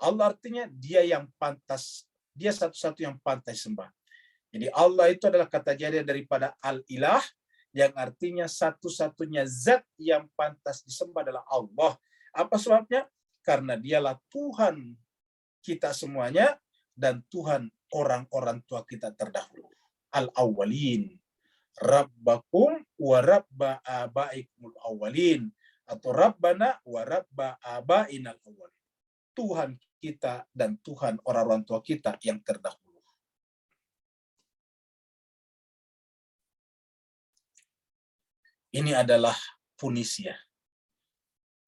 Allah artinya dia yang pantas, dia satu-satu yang pantas sembah. Jadi Allah itu adalah kata jadian daripada al-ilah, yang artinya satu-satunya zat yang pantas disembah adalah Allah. Apa sebabnya? Karena dialah Tuhan kita semuanya dan Tuhan orang-orang tua kita terdahulu. Al-awwalin. Rabbakum wa rabba abaikumul awwalin. Atau Rabbana wa rabba abainal awwalin. Tuhan kita dan Tuhan orang-orang tua kita yang terdahulu. Ini adalah Punisia.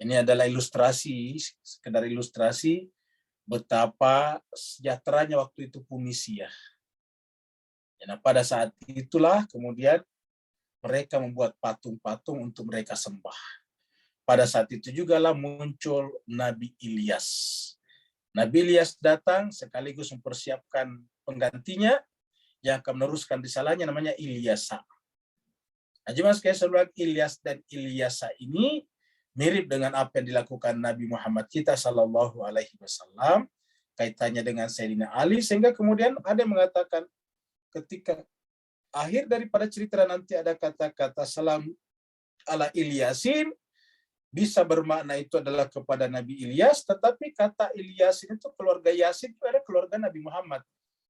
Ini adalah ilustrasi, sekedar ilustrasi betapa sejahteranya waktu itu Punisia. Nah, pada saat itulah kemudian mereka membuat patung-patung untuk mereka sembah. Pada saat itu juga lah muncul Nabi Ilyas. Nabi Ilyas datang sekaligus mempersiapkan penggantinya yang akan meneruskan risalahnya, namanya Ilyasa. Nah, jemaah sekalian, Ilyas dan Ilyasa ini mirip dengan apa yang dilakukan Nabi Muhammad kita Sallallahu Alaihi Wasallam, kaitannya dengan Sayyidina Ali, sehingga kemudian ada yang mengatakan ketika akhir daripada cerita nanti ada kata-kata salam ala Ilyasin, bisa bermakna itu adalah kepada Nabi Ilyas, tetapi kata Ilyasin itu keluarga Yasin itu ada keluarga Nabi Muhammad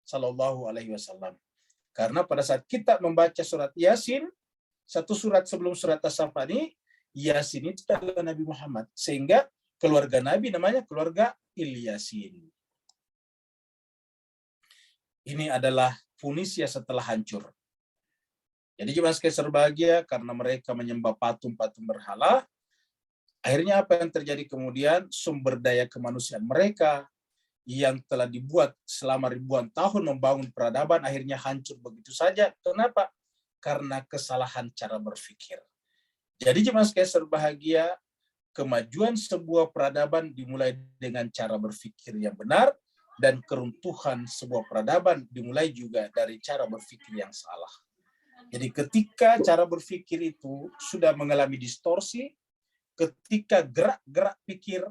Sallallahu Alaihi Wasallam. Karena pada saat kita membaca surat Yasin, satu surat sebelum surat As-Saffat, Yasin itu adalah Nabi Muhammad, sehingga keluarga Nabi namanya keluarga Ilyasin. Ini adalah Funisia setelah hancur. Jadi jemaah sekalian berbahagia, karena mereka menyembah patung-patung berhala, akhirnya apa yang terjadi kemudian? Sumber daya kemanusiaan mereka yang telah dibuat selama ribuan tahun membangun peradaban akhirnya hancur begitu saja. Kenapa? Karena kesalahan cara berpikir. Jadi jemaah sekalian berbahagia, kemajuan sebuah peradaban dimulai dengan cara berpikir yang benar, dan keruntuhan sebuah peradaban dimulai juga dari cara berpikir yang salah. Jadi ketika cara berpikir itu sudah mengalami distorsi, ketika gerak-gerak pikir,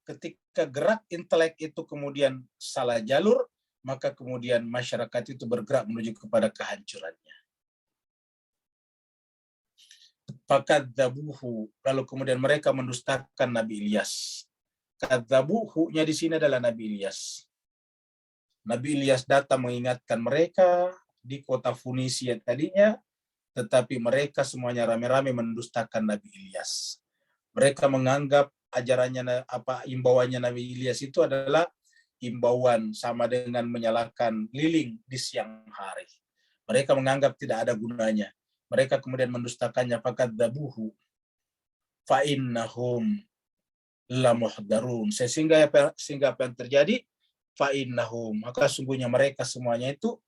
ketika gerak intelek itu kemudian salah jalur, maka kemudian masyarakat itu bergerak menuju kepada kehancurannya. Fakadzabuhu, lalu kemudian mereka mendustakan Nabi Ilyas. Kadzabuhu-nya di sini adalah Nabi Ilyas. Nabi Ilyas datang mengingatkan mereka di kota Funisia tadinya, tetapi mereka semuanya rame-rame mendustakan Nabi Ilyas. Mereka menganggap ajarannya, imbauannya Nabi Ilyas itu adalah imbauan sama dengan menyalakan lilin di siang hari. Mereka menganggap tidak ada gunanya. Mereka kemudian mendustakannya, fakadzabuhu fa innahum lamuhdarun. Sehingga apa yang terjadi? Fa innahum, maka sungguhnya mereka semuanya itu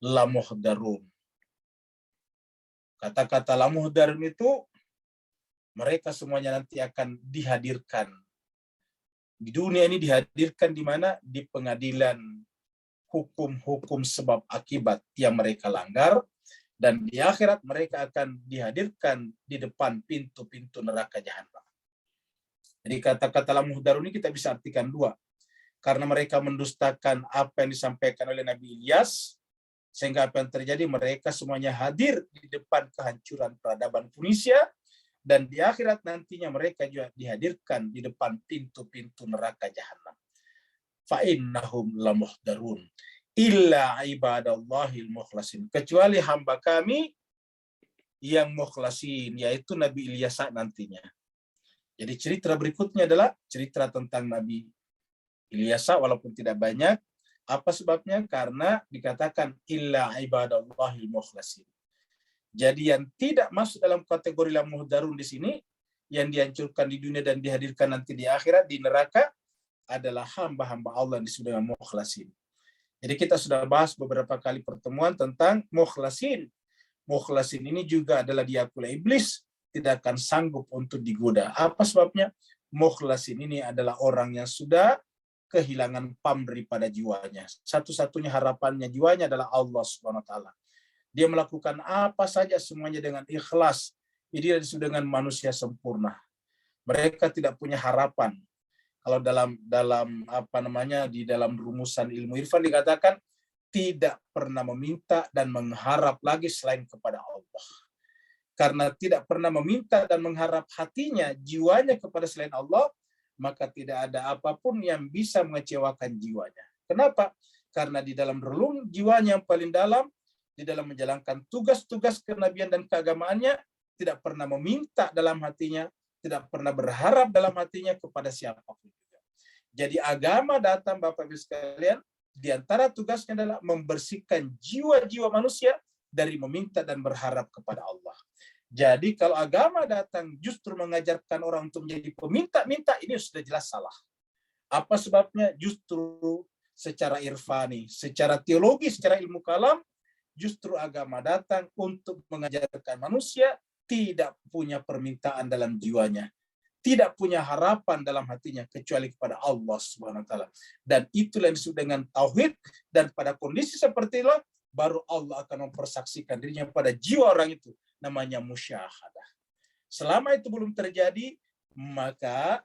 lamuhdarun. Kata-kata lamuhdarun itu mereka semuanya nanti akan dihadirkan. Di dunia ini dihadirkan di mana? Di pengadilan hukum-hukum sebab akibat yang mereka langgar, dan di akhirat mereka akan dihadirkan di depan pintu-pintu neraka jahanam. Jadi kata-kata lamuhdarun ini kita bisa artikan dua. Karena mereka mendustakan apa yang disampaikan oleh Nabi Ilyas, sehingga apa yang terjadi? Mereka semuanya hadir di depan kehancuran peradaban Funisia, dan di akhirat nantinya mereka juga dihadirkan di depan pintu-pintu neraka jahanam. Fa innahum lamuhdarun illa ibadallahil mukhlasin, kecuali hamba kami yang mukhlasin, yaitu Nabi Ilyas nantinya. Jadi cerita berikutnya adalah cerita tentang Nabi Ilyas, walaupun tidak banyak. Apa sebabnya? Karena dikatakan illa ibadallahil mukhlasin. Jadi yang tidak masuk dalam kategori lamuhdarun di sini, yang dihancurkan di dunia dan dihadirkan nanti di akhirat di neraka, adalah hamba-hamba Allah yang disebut dengan mukhlasin. Jadi kita sudah bahas beberapa kali pertemuan tentang mukhlasin. Mukhlasin ini juga adalah diakui iblis, tidak akan sanggup untuk digoda. Apa sebabnya? Mukhlasin ini adalah orang yang sudah kehilangan pamrih pada jiwanya. Satu-satunya harapannya jiwanya adalah Allah Subhanahu wa taala. Dia melakukan apa saja semuanya dengan ikhlas. Jadi dia disebut dengan manusia sempurna. Mereka tidak punya harapan. Kalau di dalam rumusan ilmu irfan dikatakan tidak pernah meminta dan mengharap lagi selain kepada Allah. Karena tidak pernah meminta dan mengharap hatinya, jiwanya kepada selain Allah, maka tidak ada apapun yang bisa mengecewakan jiwanya. Kenapa? Karena di dalam relung jiwanya yang paling dalam, di dalam menjalankan tugas-tugas kenabian dan keagamaannya, tidak pernah meminta dalam hatinya, tidak pernah berharap dalam hatinya kepada siapapun juga. Jadi agama datang, Bapak Ibu sekalian, di antara tugasnya adalah membersihkan jiwa-jiwa manusia dari meminta dan berharap kepada Allah. Jadi kalau agama datang justru mengajarkan orang untuk menjadi peminta-minta, ini sudah jelas salah. Apa sebabnya? Justru secara irfani, secara teologi, secara ilmu kalam, justru agama datang untuk mengajarkan manusia tidak punya permintaan dalam jiwanya, tidak punya harapan dalam hatinya kecuali kepada Allah Subhanahu wa taala. Dan itulah yang disebut dengan tauhid, dan pada kondisi seperti itulah baru Allah akan mempersaksikan dirinya pada jiwa orang itu, namanya musyahadah. Selama itu belum terjadi, maka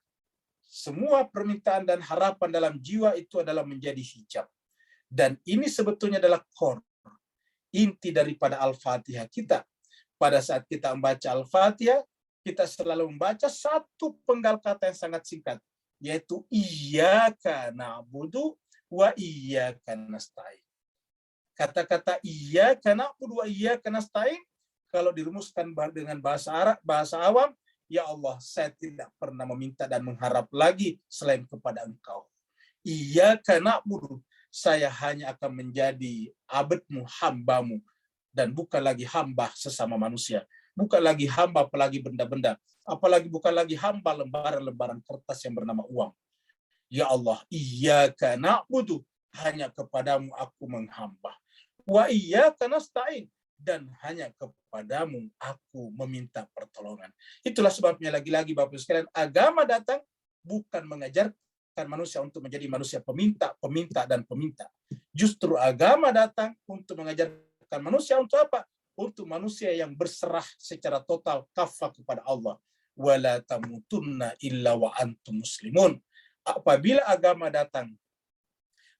semua permintaan dan harapan dalam jiwa itu adalah menjadi hijab. Dan ini sebetulnya adalah core, inti daripada Al-Fatihah kita. Pada saat kita membaca Al-Fatihah, kita selalu membaca satu penggal kata yang sangat singkat, yaitu iyyaka na'budu wa iyyaka nasta'in. Kata-kata iyyaka na'budu wa iyyaka nasta'in, kalau dirumuskan dengan bahasa Arab, bahasa awam, ya Allah, saya tidak pernah meminta dan mengharap lagi selain kepada Engkau. Iyyaka na'budu, saya hanya akan menjadi abdmu, hambamu, dan bukan lagi hamba sesama manusia. Bukan lagi hamba apalagi benda-benda. Apalagi bukan lagi hamba lembaran-lembaran kertas yang bernama uang. Ya Allah, iyyaka na'budu, hanya kepadamu aku menghamba. Wa iyyaka nasta'in, dan hanya kepadamu aku meminta pertolongan. Itulah sebabnya lagi-lagi Bapak sekalian, agama datang bukan mengajarkan manusia untuk menjadi manusia peminta, dan peminta. Justru agama datang untuk mengajarkan manusia untuk apa? Untuk manusia yang berserah secara total kafah kepada Allah. Wala tamutunna illa wa antum muslimun. Apabila agama datang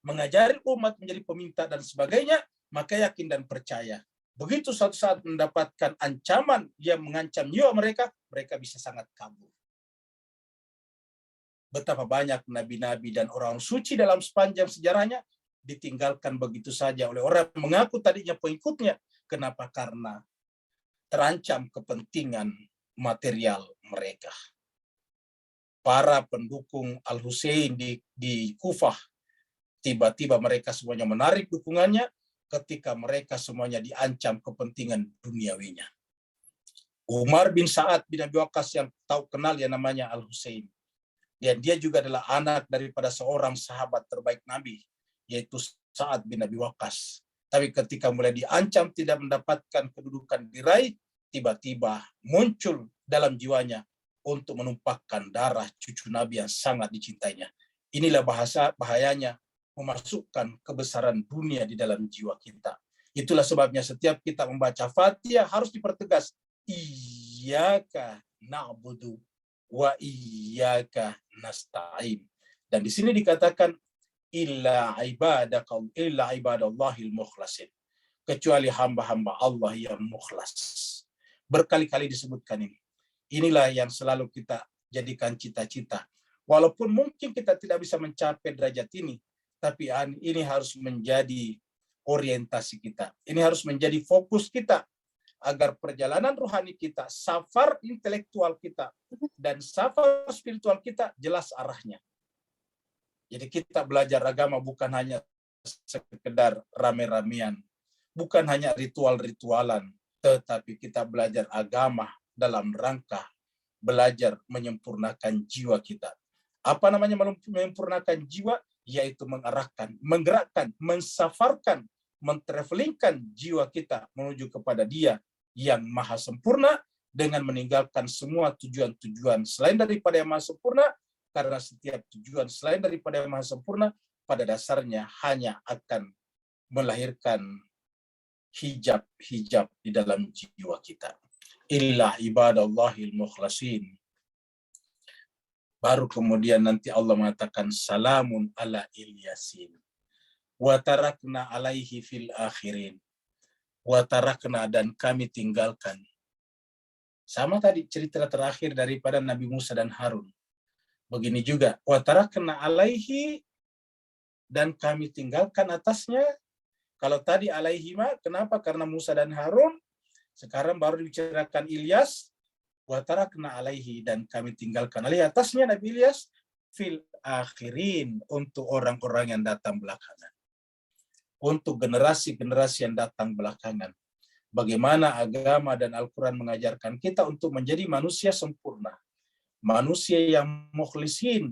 mengajari umat menjadi peminta dan sebagainya, maka yakin dan percaya. Begitu suatu saat mendapatkan ancaman yang mengancam jiwa mereka, mereka bisa sangat kabur. Betapa banyak nabi-nabi dan orang suci dalam sepanjang sejarahnya ditinggalkan begitu saja oleh orang yang mengaku tadinya pengikutnya. Kenapa? Karena terancam kepentingan material mereka. Para pendukung Al-Husain di Kufah, tiba-tiba mereka semuanya menarik dukungannya ketika mereka semuanya diancam kepentingan duniawinya. Umar bin Sa'ad bin Abi Waqqas yang tahu kenal yang namanya Al-Husain. Dan dia juga adalah anak daripada seorang sahabat terbaik Nabi, yaitu Sa'ad bin Abi Waqqas. Tapi ketika mulai diancam tidak mendapatkan kedudukan diraih, tiba-tiba muncul dalam jiwanya untuk menumpahkan darah cucu Nabi yang sangat dicintainya. Inilah bahayanya memasukkan kebesaran dunia di dalam jiwa kita. Itulah sebabnya setiap kita membaca Fatihah harus dipertegas. Iyyaka na'budu wa iyyaka nasta'in. Dan di sini dikatakan illa ibadallahil mukhlasin. Kecuali hamba-hamba Allah yang mukhlas. Berkali-kali disebutkan ini. Inilah yang selalu kita jadikan cita-cita. Walaupun mungkin kita tidak bisa mencapai derajat ini, tapi ini harus menjadi orientasi kita. Ini harus menjadi fokus kita agar perjalanan rohani kita, safar intelektual kita, dan safar spiritual kita jelas arahnya. Jadi kita belajar agama bukan hanya sekedar rame-ramean, bukan hanya ritual-ritualan, tetapi kita belajar agama dalam rangka belajar menyempurnakan jiwa kita. Apa namanya menyempurnakan jiwa? Yaitu mengarahkan, menggerakkan, mensafarkan, mentravelingkan jiwa kita menuju kepada Dia yang maha sempurna dengan meninggalkan semua tujuan-tujuan selain daripada yang maha sempurna, karena setiap tujuan selain daripada yang maha sempurna pada dasarnya hanya akan melahirkan hijab-hijab di dalam jiwa kita. Illa ibadallahil mukhlasin. Baru kemudian nanti Allah mengatakan salamun ala Ilyasin. Wa tarakna alaihi fil akhirin. Wa tarakna, dan kami tinggalkan. Sama tadi cerita terakhir daripada Nabi Musa dan Harun. Begini juga. Wa tarakna alaihi, dan kami tinggalkan atasnya. Kalau tadi alaihi ma, kenapa? Karena Musa dan Harun. Sekarang baru dibicarakan Ilyas. Wa tarakna alaihi, dan kami tinggalkan alaihi atasnya Nabi Ilyas fil akhirin, untuk orang-orang yang datang belakangan, untuk generasi-generasi yang datang belakangan. Bagaimana agama dan Al-Quran mengajarkan kita untuk menjadi manusia sempurna, manusia yang mukhlasin.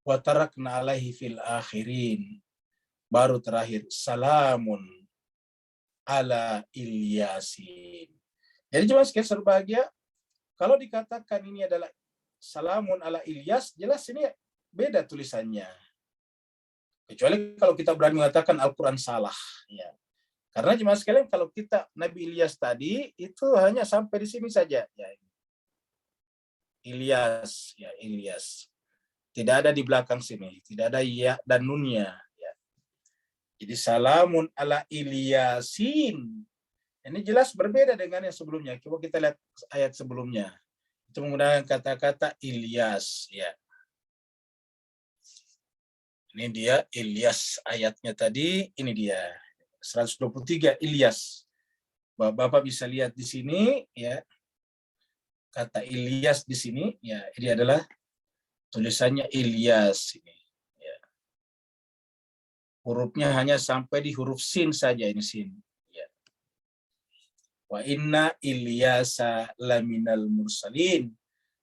Wa tarakna alaihi fil akhirin. Baru terakhir salamun ala Ilyasin. Jadi jemaah sekalian berbahagia, kalau dikatakan ini adalah salamun ala Ilyas, jelas ini beda tulisannya. Kecuali kalau kita berani mengatakan Al-Quran salah. Ya. Karena jemaah sekalian, kalau kita Nabi Ilyas tadi, itu hanya sampai di sini saja. Ya. Ilyas, ya Ilyas. Tidak ada di belakang sini, tidak ada ya dan nunnya. Ya. Jadi salamun ala Ilyasin. Ini jelas berbeda dengan yang sebelumnya. Coba kita lihat ayat sebelumnya. Itu menggunakan kata-kata Ilyas. Ya. Ini dia Ilyas ayatnya tadi. Ini dia 123 Ilyas. Bapak bisa lihat di sini, ya. Kata Ilyas di sini, ya, ini adalah tulisannya Ilyas ini. Ya. Hurufnya hanya sampai di huruf sin saja ini sin. Ya. Wa inna Ilyasa laminal mursalin.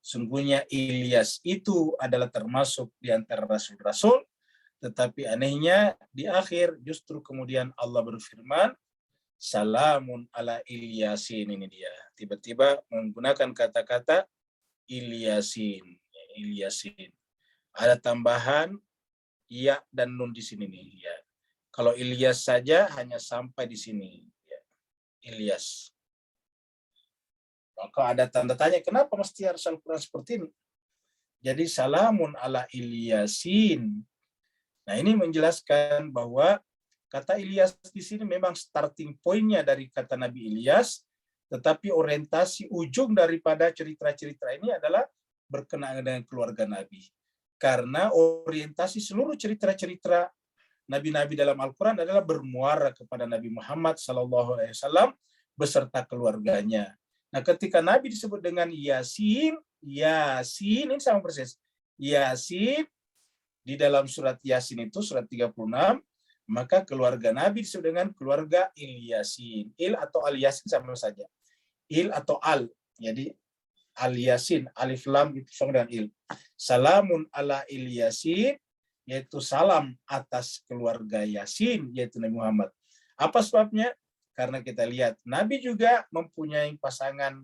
Sungguhnya Ilyas itu adalah termasuk di antara rasul-rasul, tetapi anehnya di akhir justru kemudian Allah berfirman, salamun ala Ilyasin, ini dia. Tiba-tiba menggunakan kata-kata Ilyasin. Ilyasin. Ada tambahan ya dan nun di sini nih. Ya. Kalau Ilyas saja hanya sampai di sini. Ya. Ilyas. Maka ada tanda tanya, kenapa mesti harus Al-Quran seperti ini? Jadi salamun ala Ilyasin. Nah ini menjelaskan bahwa kata Ilyas di sini memang starting point-nya dari kata Nabi Ilyas, tetapi orientasi ujung daripada cerita-cerita ini adalah berkenaan dengan keluarga Nabi. Karena orientasi seluruh cerita-cerita Nabi-Nabi dalam Al-Quran adalah bermuara kepada Nabi Muhammad SAW beserta keluarganya. Nah ketika Nabi disebut dengan Yasin, Yasin ini sama persis. Yasin, di dalam surat Yasin itu, surat 36, maka keluarga Nabi disebut dengan keluarga Ilyasin. Il atau Al-Yasin sama saja. Il atau Al. Jadi Al-Yasin, Alif Lam itu sama dengan Il. Salamun ala Ilyasin, yaitu salam atas keluarga Yasin, yaitu Nabi Muhammad. Apa sebabnya? Karena kita lihat, Nabi juga mempunyai pasangan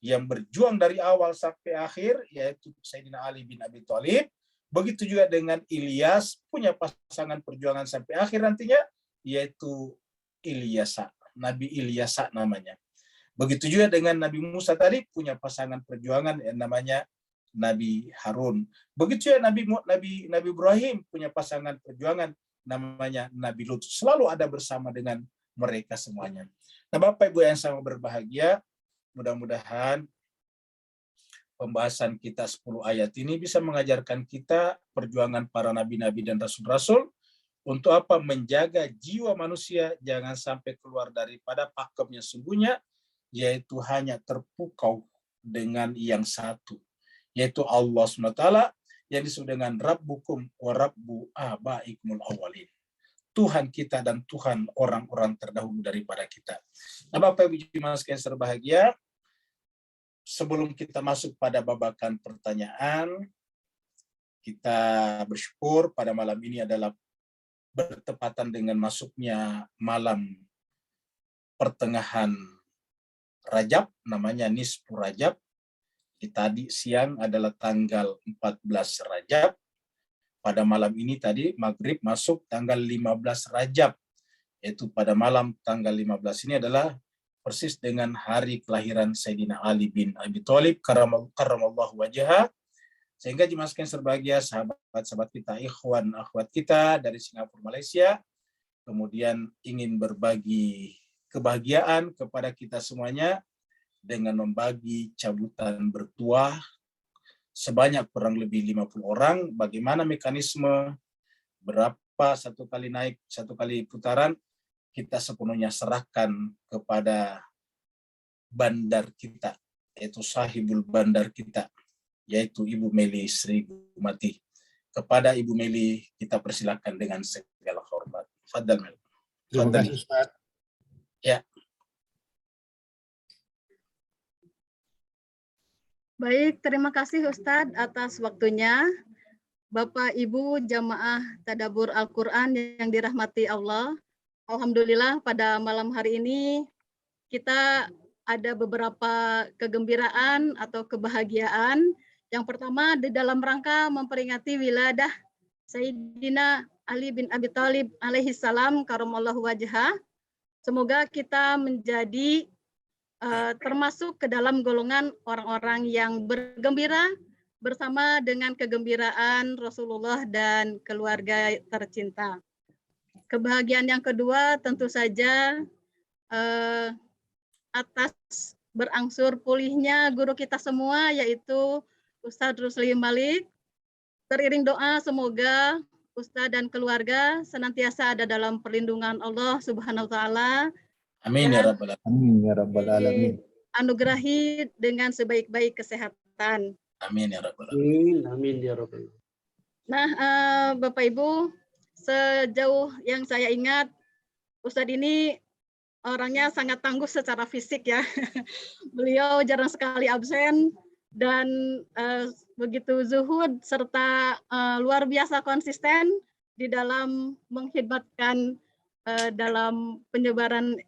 yang berjuang dari awal sampai akhir, yaitu Sayyidina Ali bin Abi Thalib. Begitu juga dengan Ilyas, punya pasangan perjuangan sampai akhir nantinya, yaitu Ilyasa, Nabi Ilyasa namanya. Begitu juga dengan Nabi Musa tadi, punya pasangan perjuangan yang namanya Nabi Harun. Begitu juga Nabi Ibrahim punya pasangan perjuangan namanya Nabi Lut. Selalu ada bersama dengan mereka semuanya. Nah Bapak Ibu yang sama berbahagia, mudah-mudahan pembahasan kita 10 ayat ini bisa mengajarkan kita perjuangan para nabi-nabi dan rasul-rasul untuk apa? Menjaga jiwa manusia jangan sampai keluar daripada pakemnya sungguhnya, yaitu hanya terpukau dengan yang satu, yaitu Allah SWT yang disebut dengan Rabbukum wa Rabbu abaikumul awwalin. Tuhan kita dan Tuhan orang-orang terdahulu daripada kita. Nah Bapak Ibu jemaah sekalian berbahagia, sebelum kita masuk pada babakan pertanyaan, kita bersyukur pada malam ini adalah bertepatan dengan masuknya malam pertengahan Rajab, namanya Nisfu Rajab. Tadi siang adalah tanggal 14 Rajab. Pada malam ini tadi maghrib masuk tanggal 15 Rajab. Yaitu pada malam tanggal 15 ini adalah persis dengan hari kelahiran Sayyidina Ali bin Abi Thalib karramallahu wajhah. Sehingga jemaah sekalian berbahagia, sahabat-sahabat kita, ikhwan akhwat kita dari Singapura, Malaysia, kemudian ingin berbagi kebahagiaan kepada kita semuanya dengan membagi cabutan bertuah sebanyak kurang lebih 50 orang. Bagaimana mekanisme, berapa satu kali naik, satu kali putaran, kita sepenuhnya serahkan kepada bandar kita, yaitu sahibul bandar kita, yaitu Ibu Meli Sri Gumati. Kepada Ibu Meli kita persilakan dengan segala hormat. Fadal Meli. Terima kasih Ustaz. Ya. Baik, terima kasih Ustadz atas waktunya. Bapak Ibu jamaah Tadabbur Al-Quran yang dirahmati Allah. Alhamdulillah pada malam hari ini kita ada beberapa kegembiraan atau kebahagiaan. Yang pertama di dalam rangka memperingati wiladah Sayyidina Ali bin Abi Thalib alaihi salam karramallahu wajhah. Semoga kita menjadi termasuk ke dalam golongan orang-orang yang bergembira bersama dengan kegembiraan Rasulullah dan keluarga tercinta. Kebahagiaan yang kedua tentu saja atas berangsur pulihnya guru kita semua, yaitu Ustadz Rusli Malik. Teriring doa semoga Ustadz dan keluarga senantiasa ada dalam perlindungan Allah Subhanahu wa taala. Amin ya rabbal alamin. Anugerahi dengan sebaik-baik kesehatan. Amin ya rabbal alamin. Amin ya rabbal alamin. Nah, Bapak Ibu, sejauh yang saya ingat, Ustadz ini orangnya sangat tangguh secara fisik ya. Beliau jarang sekali absen dan begitu zuhud serta luar biasa konsisten di dalam mengkhidmatkan dalam penyebaran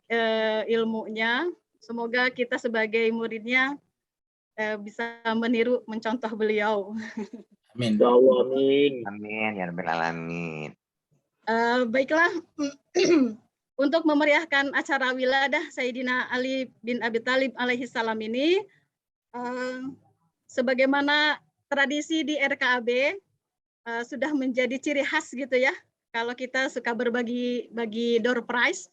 ilmunya. Semoga kita sebagai muridnya bisa meniru, mencontoh beliau. Amin. Amin. Amin ya rabbal alamin. Baiklah, untuk memeriahkan acara wiladah Sayyidina Ali bin Abi Thalib alaihi salam ini, sebagaimana tradisi di RKAB sudah menjadi ciri khas gitu ya, kalau kita suka bagi door prize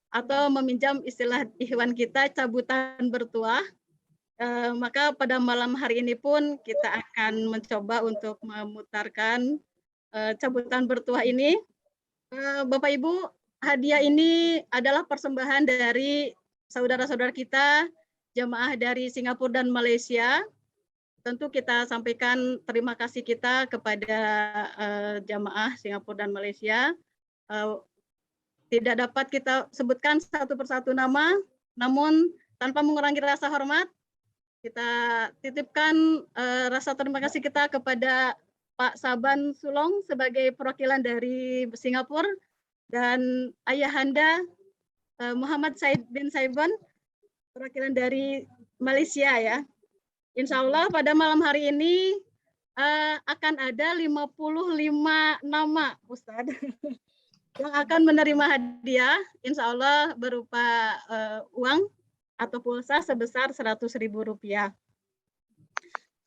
atau meminjam istilah ikhwan kita cabutan bertuah, maka pada malam hari ini pun kita akan mencoba untuk memutarkan cabutan bertuah ini. Bapak Ibu, hadiah ini adalah persembahan dari saudara-saudara kita, jamaah dari Singapura dan Malaysia. Tentu kita sampaikan terima kasih kita kepada jamaah Singapura dan Malaysia. Tidak dapat kita sebutkan satu persatu nama, namun tanpa mengurangi rasa hormat, kita titipkan rasa terima kasih kita kepada Pak Saban Sulong sebagai perwakilan dari Singapura dan Ayahanda Muhammad Said bin Saiban perwakilan dari Malaysia ya. Insya Allah pada malam hari ini akan ada 55 nama Ustadz yang akan menerima hadiah, insya Allah berupa uang atau pulsa sebesar Rp100.000.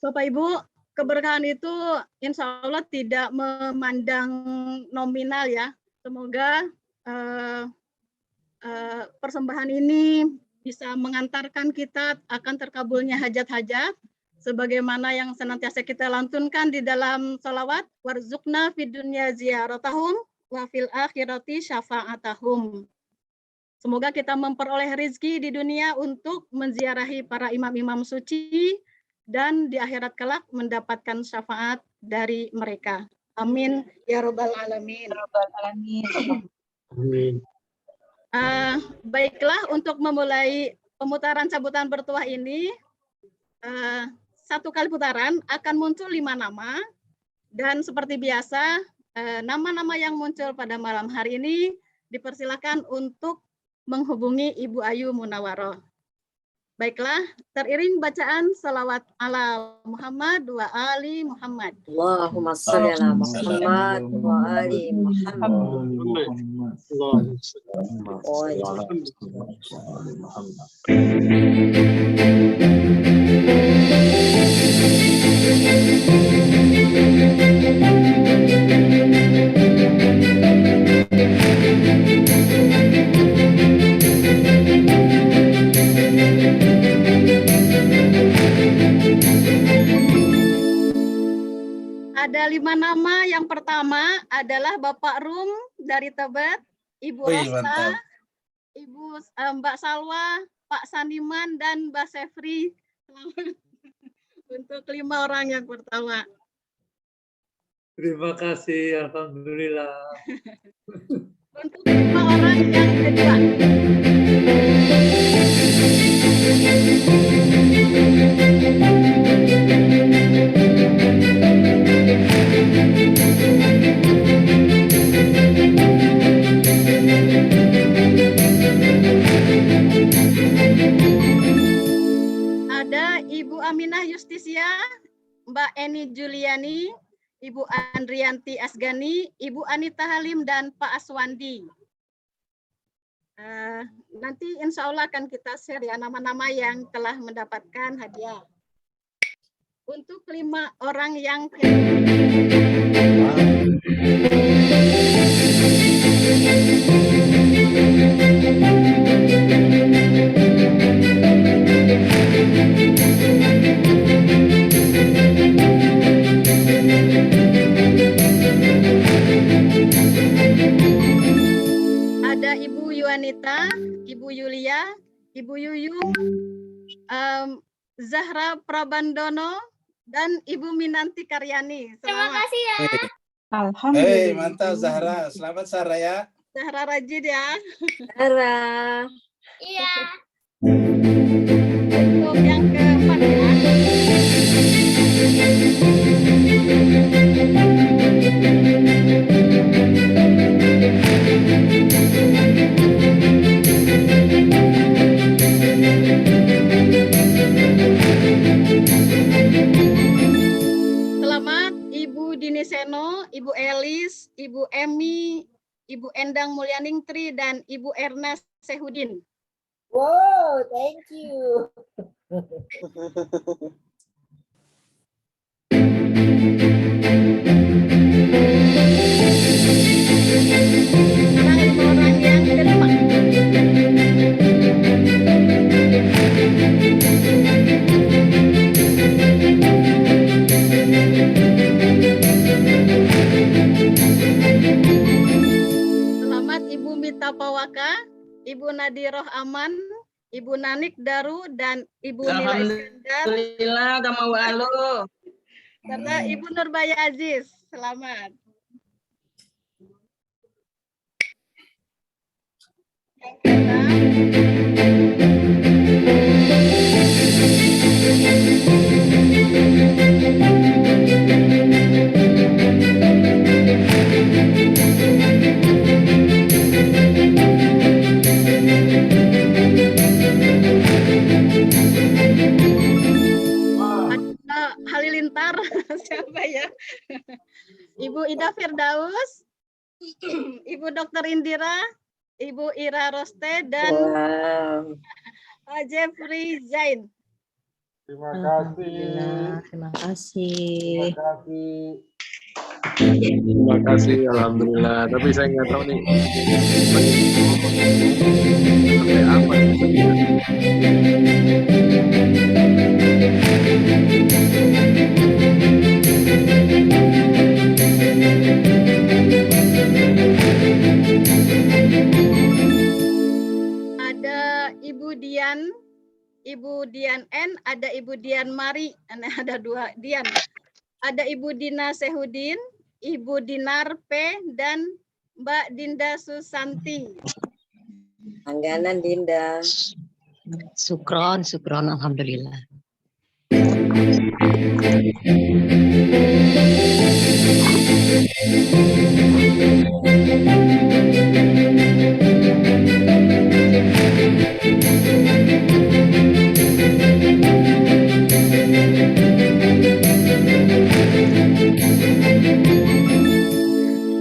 Bapak Ibu, keberkahan itu insya Allah tidak memandang nominal ya. Semoga persembahan ini bisa mengantarkan kita akan terkabulnya hajat-hajat sebagaimana yang senantiasa kita lantunkan di dalam salawat, warzuqna fid dunya ziyaratahum wa fil akhirati syafa'atahum. Semoga kita memperoleh rezeki di dunia untuk menziarahi para imam-imam suci dan di akhirat kelak mendapatkan syafaat dari mereka. Amin ya rabbal alamin. Amin. Baiklah, untuk memulai pemutaran cabutan bertuah ini, satu kali putaran akan muncul 5 nama, dan seperti biasa, nama-nama yang muncul pada malam hari ini dipersilakan untuk menghubungi Ibu Ayu Munawaroh. Baiklah, teriring bacaan salawat ala Muhammad wa ali Muhammad. Allahumma sholli ala Muhammad wa ali Muhammad. Ada 5 nama. Yang pertama adalah Bapak Rum dari Tebet, Ibu Rosta, Ibu Mbak Salwa, Pak Saniman, dan Mbak Sefri. Untuk 5 orang yang pertama. Terima kasih, alhamdulillah. Untuk 5 orang yang kedua. Ada Ibu Aminah Justisia, Mbak Eni Juliani, Ibu Andrianti Asgani, Ibu Anita Halim, dan Pak Aswandi. Nanti insya Allah akan kita share ya nama-nama yang telah mendapatkan hadiah. Untuk 5 orang yang ada Ibu Yuanita, Ibu Yulia, Ibu Yuyung, Zahra Prabandono, dan Ibu Minanti Karyani. Terima kasih ya. Hei, mantap Zahra. Selamat Zahra ya. Zahra rajin ya. Zahra. Iya. Untuk yang keempat ya. Selamat Ibu Dini Seno, Ibu Elis, Ibu Emi, Ibu Endang Mulyaningtri, dan Ibu Ernest Sehudin. Wow, thank you. Sekarang 5 orang yang kelima. Selamat Ibu Mita Pawaka, Ibu Nadiroh Aman, Ibu Nanik Daru, dan Ibu Nila Iskandar, Alhamdulillah, udah mau halo. serta Ibu Nurbaya Aziz. Selamat. Yang keenam, ada Halilintar. Siapa ya? Ibu Ida Firdaus, Ibu Dr. Indira, Ibu Ira Roste, dan Wow. Pak Jeffrey Zain. Terima kasih. Terima kasih. Terima kasih, alhamdulillah. Tapi saya nggak tahu nih. Sampai apa ya? Ada Ibu Dian, Ibu Dian N, ada Ibu Dian Mari, ada 2 Dian. Ada Ibu Dina Sehudin, Ibu Dinar P, dan Mbak Dinda Susanti. Langganan Dinda. Sukron, alhamdulillah.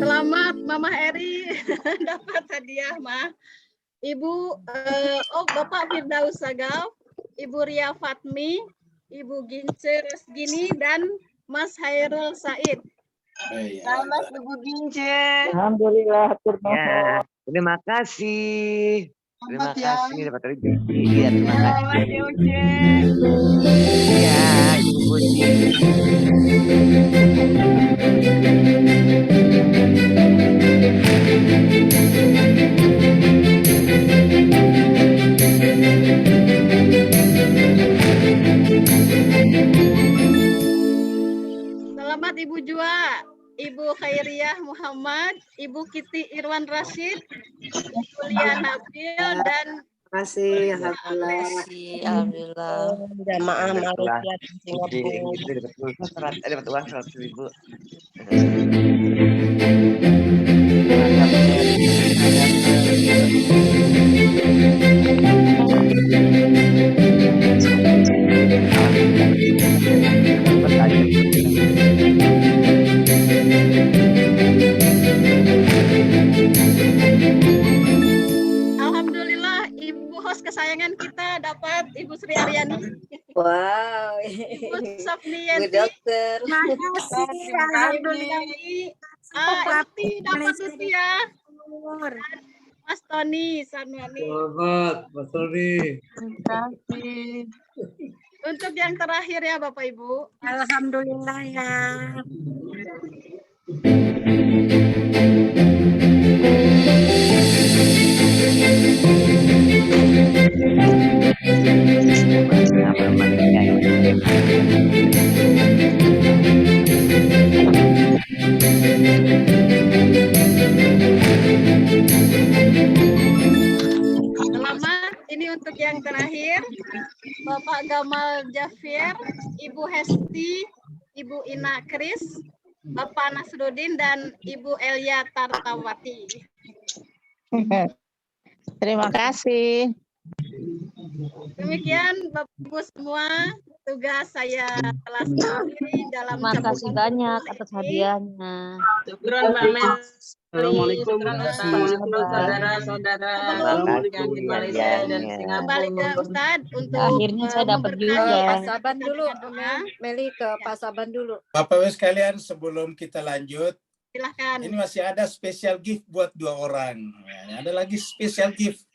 Selamat Mama Eri dapat hadiah, Ma. Ibu Bapak Firdaus Sagal, Ibu Ria Fatmi, Ibu Gince Resgini, dan Mas Hairul Said. Selamat Ibu Gince. Alhamdulillah. Ya, terima kasih. Terima kasih dapat rezeki. Iya, terima kasih. Selamat Uce. Ya, Ibu Bunyi. Selamat Ibu Jua, Ibu Khairiyah Muhammad, Ibu Kiti Irwan Rashid, Ibu Lia Nabil, dan Terima kasih, alhamdulillah. Alhamdulillah. Jamaah Malaysia di Singapura dapat uang 100.000. Sri Aryani, Wow. Ibu Bu Sofniyanti, dokter. Makasih. Terima Ibu kasih. Kami, Uti dapat Uti ya, Mas Tony Sanwani. Selamat, Mas Tony. Terima kasih. Untuk yang terakhir ya Bapak Ibu. Alhamdulillah ya. Selamat, ini untuk yang terakhir, Bapak Gamal Jafir, Ibu Hesti, Ibu Ina Kris, Bapak Nasruddin, dan Ibu Elia Tartawati. Terima kasih. Demikian Bapak Ibu semua, tugas saya telah selesai dalam Terima kasih sambutan banyak ini. atas hadiahnya. Syukran Mbak Mel. Assalamualaikum. Syukran Terima Ustaz. kasih. Syukran saudara-saudara yang di Malaysia dan Kembali ke Singapura. Ustadz untuk Akhirnya saya dapat memberkahi juga. Pak Saban dulu. doa. Meli ke Pak Saban dulu. Bapak Ibu sekalian, sebelum kita lanjut, Silahkan. ini masih ada special gift buat 2 orang. Ya, ada lagi special gift.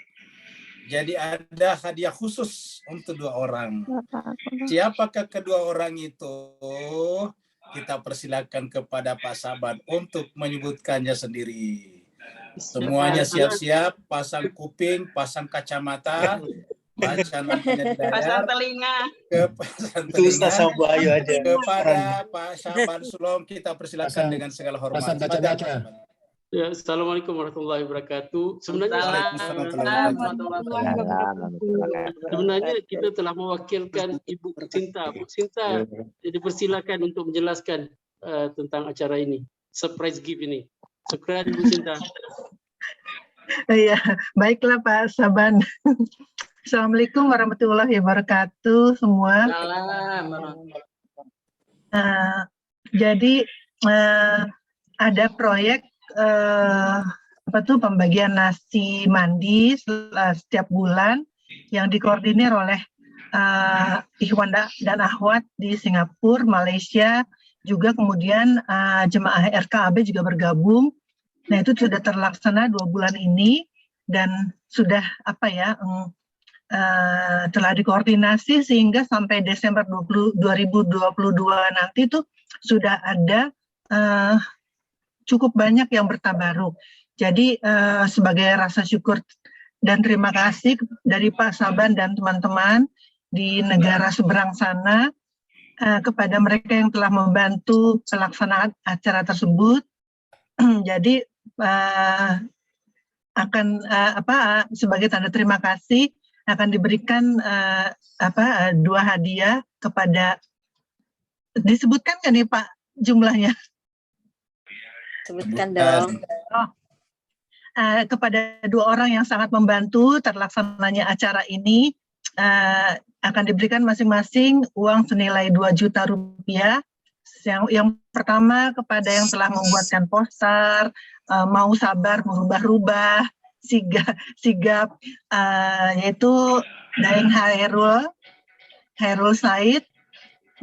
Jadi ada hadiah khusus untuk 2 orang. Siapakah kedua orang itu? Kita persilakan kepada Pak Saban untuk menyebutkannya sendiri. Semuanya siap-siap, pasang kuping, pasang kacamata, baca namanya di Pasang layar, telinga. pasang telinga. Kepada Pak Saban Sulom kita persilakan dengan segala hormat. Ya, Assalamualaikum warahmatullahi wabarakatuh. Sebenarnya kita telah mewakilkan Ibu Sinta. Bu Sinta, dipersilakan untuk menjelaskan tentang acara ini, surprise gift ini. Syukran Bu Sinta. Iya, baiklah Pak Saban. Assalamualaikum warahmatullahi wabarakatuh semua. Jadi ada proyek pembagian nasi mandi setiap bulan yang dikoordinir oleh Ikhwan dan Akhwat di Singapura, Malaysia, juga kemudian jemaah RKAB juga bergabung. Nah itu sudah terlaksana 2 bulan ini dan sudah telah dikoordinasi sehingga sampai Desember 2022 nanti itu sudah ada cukup banyak yang bertabaruk. Jadi sebagai rasa syukur dan terima kasih dari Pak Saban dan teman-teman di negara seberang sana kepada mereka yang telah membantu pelaksanaan acara tersebut. Jadi sebagai tanda terima kasih akan diberikan 2 hadiah kepada, disebutkan kan nih Pak jumlahnya? Sebutkan dong. Kepada 2 orang yang sangat membantu terlaksananya acara ini, akan diberikan masing-masing uang senilai 2 juta rupiah. Yang pertama kepada yang telah membuatkan poster, mau sabar merubah-rubah, sigap, yaitu Daeng Hairul Said,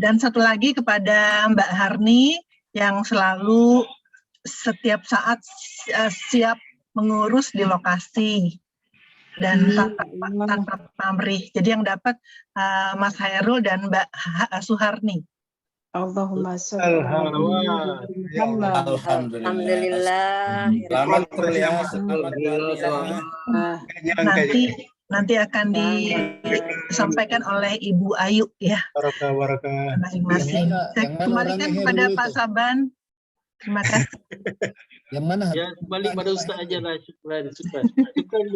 dan satu lagi kepada Mbak Harni yang selalu setiap saat siap mengurus di lokasi dan tanpa pamrih. Jadi yang dapat Mas Hairul dan Mbak Suharni. Allahumma sholli Alhamdulillah. Nanti akan disampaikan oleh Ibu Ayu ya. Masing-masing. Saya kembalikan kepada Pak Saban. Terima kasih. Yang mana? Ya, kembali pada Ustaz aja lah. Syukran.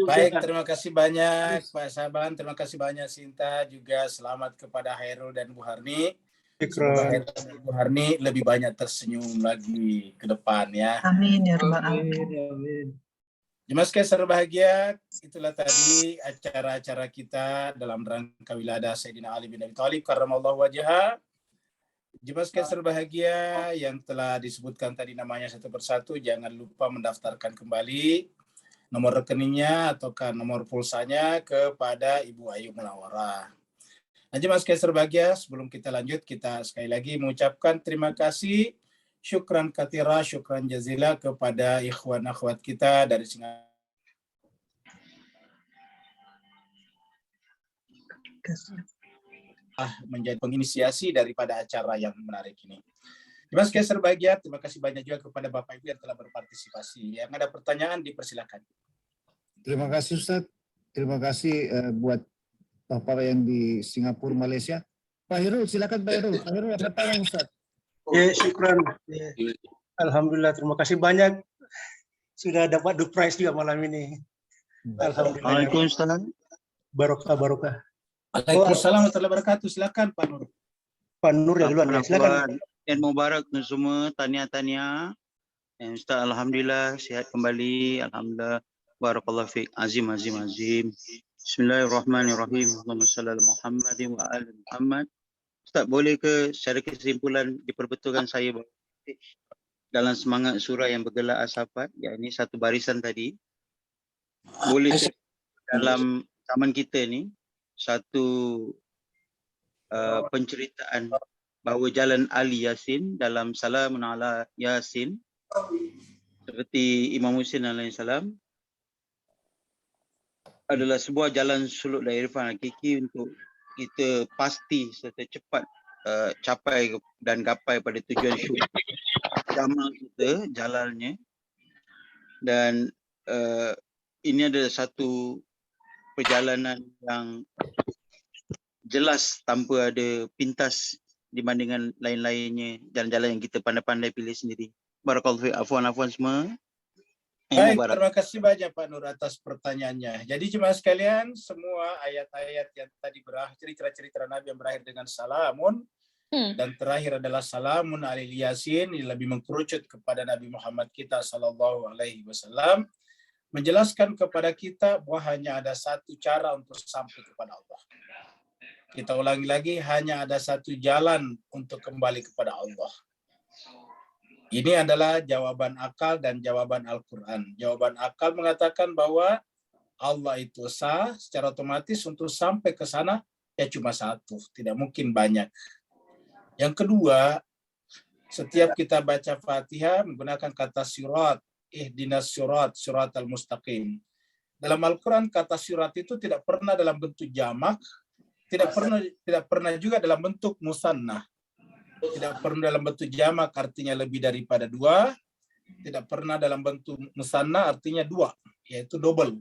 Baik, terima kasih banyak Pak Saban, terima kasih banyak Sinta, juga selamat kepada Hairul dan Bu Harni. Semoga Hairul dan Bu Harni lebih banyak tersenyum lagi ke depan ya. Amin ya rabbal alamin. Jemaah sekalian berbahagia, itulah tadi acara-acara kita dalam rangka wiladah Sayyidina Ali bin Abi Thalib karramallahu wajhah. Jemaah sekalian berbahagia yang telah disebutkan tadi namanya satu persatu, jangan lupa mendaftarkan kembali nomor rekeningnya ataukah nomor pulsanya kepada Ibu Ayu Munawarah. Jemaah sekalian berbahagia, sebelum kita lanjut, kita sekali lagi mengucapkan terima kasih, syukran katsira, syukran jazila kepada ikhwan akhwat kita dari Singapura menjadi penginisiasi daripada acara yang menarik ini. Jemaah sekalian berbahagia, terima kasih banyak juga kepada Bapak Ibu yang telah berpartisipasi. Yang ada pertanyaan dipersilakan. Terima kasih Ustaz. Terima kasih buat Bapak yang di Singapura, Malaysia. Pak Hirul, silakan Pak Hirul. Pak Hirul, apa tanya Ustaz? Ya, syukran. Ya. Alhamdulillah, terima kasih banyak. Sudah dapat the prize juga malam ini. Alhamdulillah. Waalaikumsalam. Barokah. Waalaikumsalam warahmatullahi wabarakatuh. Silakan Pak Nur. Pak Nur ya duluan. Silakan. Eid Mubarak untuk semua. Tahniah. Ustaz, alhamdulillah sihat kembali. Alhamdulillah. Barakallahu fiik. Azim. Bismillahirrahmanirrahim. Allahumma shalli ala Muhammadin wa ali Muhammad. Ustaz, boleh ke secara kesimpulan diperbetulkan saya dalam semangat surah yang bergelar As-Saffat, yakni satu barisan tadi, boleh dalam zaman kita ni satu penceritaan bahawa jalan Ali Yasin dalam Salamun ala Yasin seperti Imam Husain alaihissalam adalah sebuah jalan suluk dari irfan hakiki untuk kita pasti serta cepat capai dan gapai pada tujuan syurga jamal kita jalannya. Dan ini adalah satu perjalanan yang jelas tanpa ada pintas dibandingkan lain-lainnya, jalan-jalan yang kita pandai-pandai pilih sendiri. Barakallahu fiik. Afwan semua. Baik, terima kasih banyak Pak Nur atas pertanyaannya. Jadi jemaah sekalian, semua ayat-ayat yang tadi berakhir, cerita-cerita Nabi yang berakhir dengan salamun, dan terakhir adalah salamun alil yasin, ini lebih mengkerucut kepada Nabi Muhammad kita sallallahu alaihi wasallam, menjelaskan kepada kita bahwa hanya ada satu cara untuk sampai kepada Allah. Kita ulangi lagi, hanya ada satu jalan untuk kembali kepada Allah. Ini adalah jawaban akal dan jawaban Al-Quran. Jawaban akal mengatakan bahwa Allah itu esa, secara otomatis untuk sampai ke sana ya cuma satu, tidak mungkin banyak. Yang kedua, setiap kita baca Fatihah menggunakan kata sirat, ihdinas sirat, siratal mustaqim. Dalam Al-Quran kata sirat itu tidak pernah dalam bentuk jamak, tidak pernah juga dalam bentuk musannah. Tidak pernah dalam bentuk jamak artinya lebih daripada dua, tidak pernah dalam bentuk musanna artinya dua, yaitu double.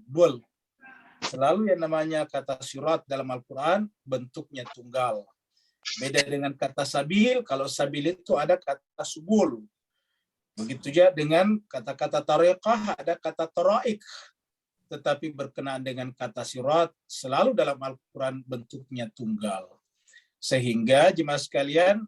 Selalu yang namanya kata sirat dalam Al-Quran bentuknya tunggal. Beda dengan kata sabil, kalau sabil itu ada kata subul. Begitu juga dengan kata-kata tariqah ada kata taraik. Tetapi berkenaan dengan kata sirat selalu dalam Al-Quran bentuknya tunggal. Sehingga jemaah sekalian,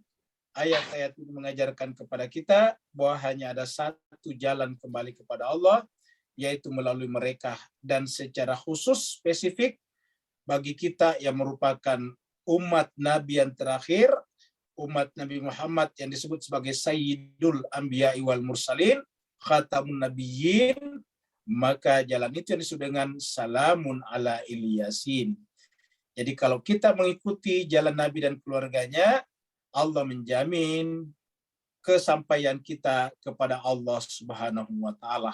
ayat-ayat ini mengajarkan kepada kita bahwa hanya ada satu jalan kembali kepada Allah, yaitu melalui mereka. Dan secara khusus spesifik bagi kita yang merupakan umat Nabi yang terakhir, umat Nabi Muhammad yang disebut sebagai Sayyidul Anbiya wal Mursalin, Khatamun Nabiyyin, maka jalan itu yang disebut dengan Salamun ala Yasin. Jadi kalau kita mengikuti jalan Nabi dan keluarganya, Allah menjamin kesampaian kita kepada Allah Subhanahu wa taala.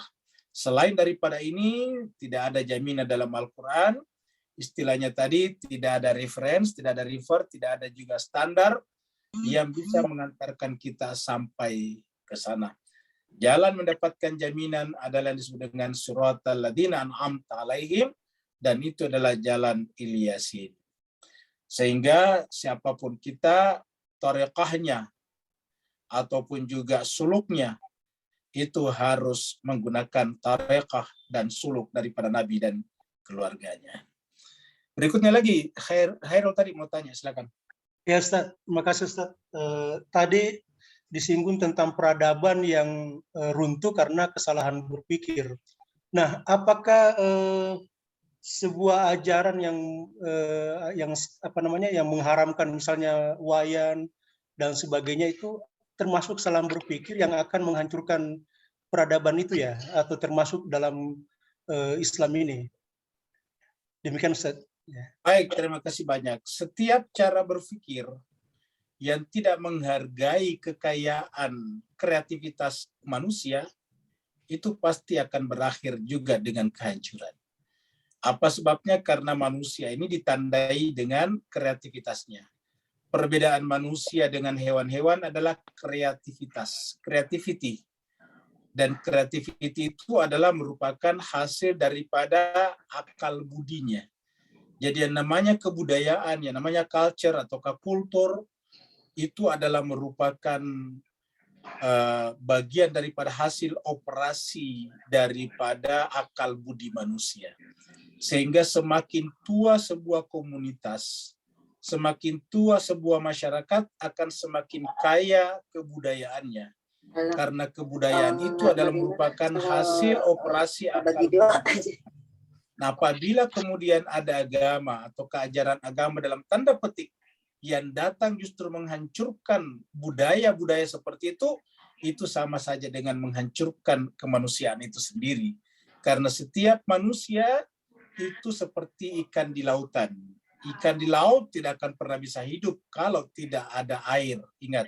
Selain daripada ini, tidak ada jaminan dalam Al-Quran. Istilahnya tadi, tidak ada reference, tidak ada refer, tidak ada juga standar yang bisa mengantarkan kita sampai ke sana. Jalan mendapatkan jaminan adalah yang disebut dengan suratal ladzina an'amta alaihim, dan itu adalah jalan Yasin. Sehingga siapapun kita, tariqahnya ataupun juga suluknya itu harus menggunakan tariqah dan suluk daripada Nabi dan keluarganya. Berikutnya lagi, Khairul tadi mau tanya, silakan. Ya Ustaz, terima kasih Ustaz. Tadi disinggung tentang peradaban yang runtuh karena kesalahan berpikir. Nah, apakah sebuah ajaran yang mengharamkan misalnya wayan dan sebagainya itu termasuk kesalahan berpikir yang akan menghancurkan peradaban itu ya, atau termasuk dalam Islam ini? Demikian Ustaz. Baik, terima kasih banyak. Setiap cara berpikir yang tidak menghargai kekayaan kreativitas manusia itu pasti akan berakhir juga dengan kehancuran. Apa sebabnya? Karena manusia ini ditandai dengan kreativitasnya. Perbedaan manusia dengan hewan-hewan adalah creativity. Dan creativity itu adalah merupakan hasil daripada akal budinya. Jadi yang namanya kebudayaan, yang namanya culture atau kultur, itu adalah merupakan bagian daripada hasil operasi daripada akal budi manusia. Sehingga semakin tua sebuah komunitas, semakin tua sebuah masyarakat akan semakin kaya kebudayaannya. Karena kebudayaan itu adalah merupakan hasil operasi akal budi. Nah, apabila kemudian ada agama atau keajaran agama dalam tanda petik yang datang justru menghancurkan budaya-budaya seperti itu sama saja dengan menghancurkan kemanusiaan itu sendiri. Karena setiap manusia itu seperti ikan di lautan. Ikan di laut tidak akan pernah bisa hidup kalau tidak ada air. Ingat,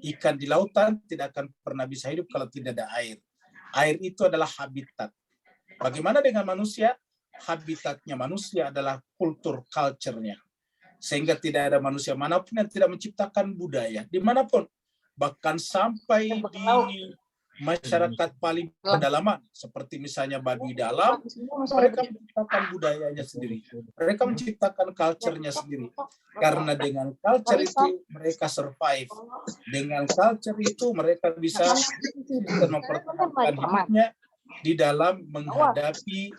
ikan di lautan tidak akan pernah bisa hidup kalau tidak ada air. Air itu adalah habitat. Bagaimana dengan manusia? Habitatnya manusia adalah kultur, culture-nya. Sehingga tidak ada manusia manapun yang tidak menciptakan budaya. Dimanapun. Bahkan sampai di masyarakat paling pedalaman. Seperti misalnya Baduy Dalam. Mereka menciptakan budayanya sendiri. Mereka menciptakan culture-nya sendiri. Karena dengan culture itu mereka survive. Dengan culture itu mereka bisa mempertahankan hidupnya di dalam menghadapi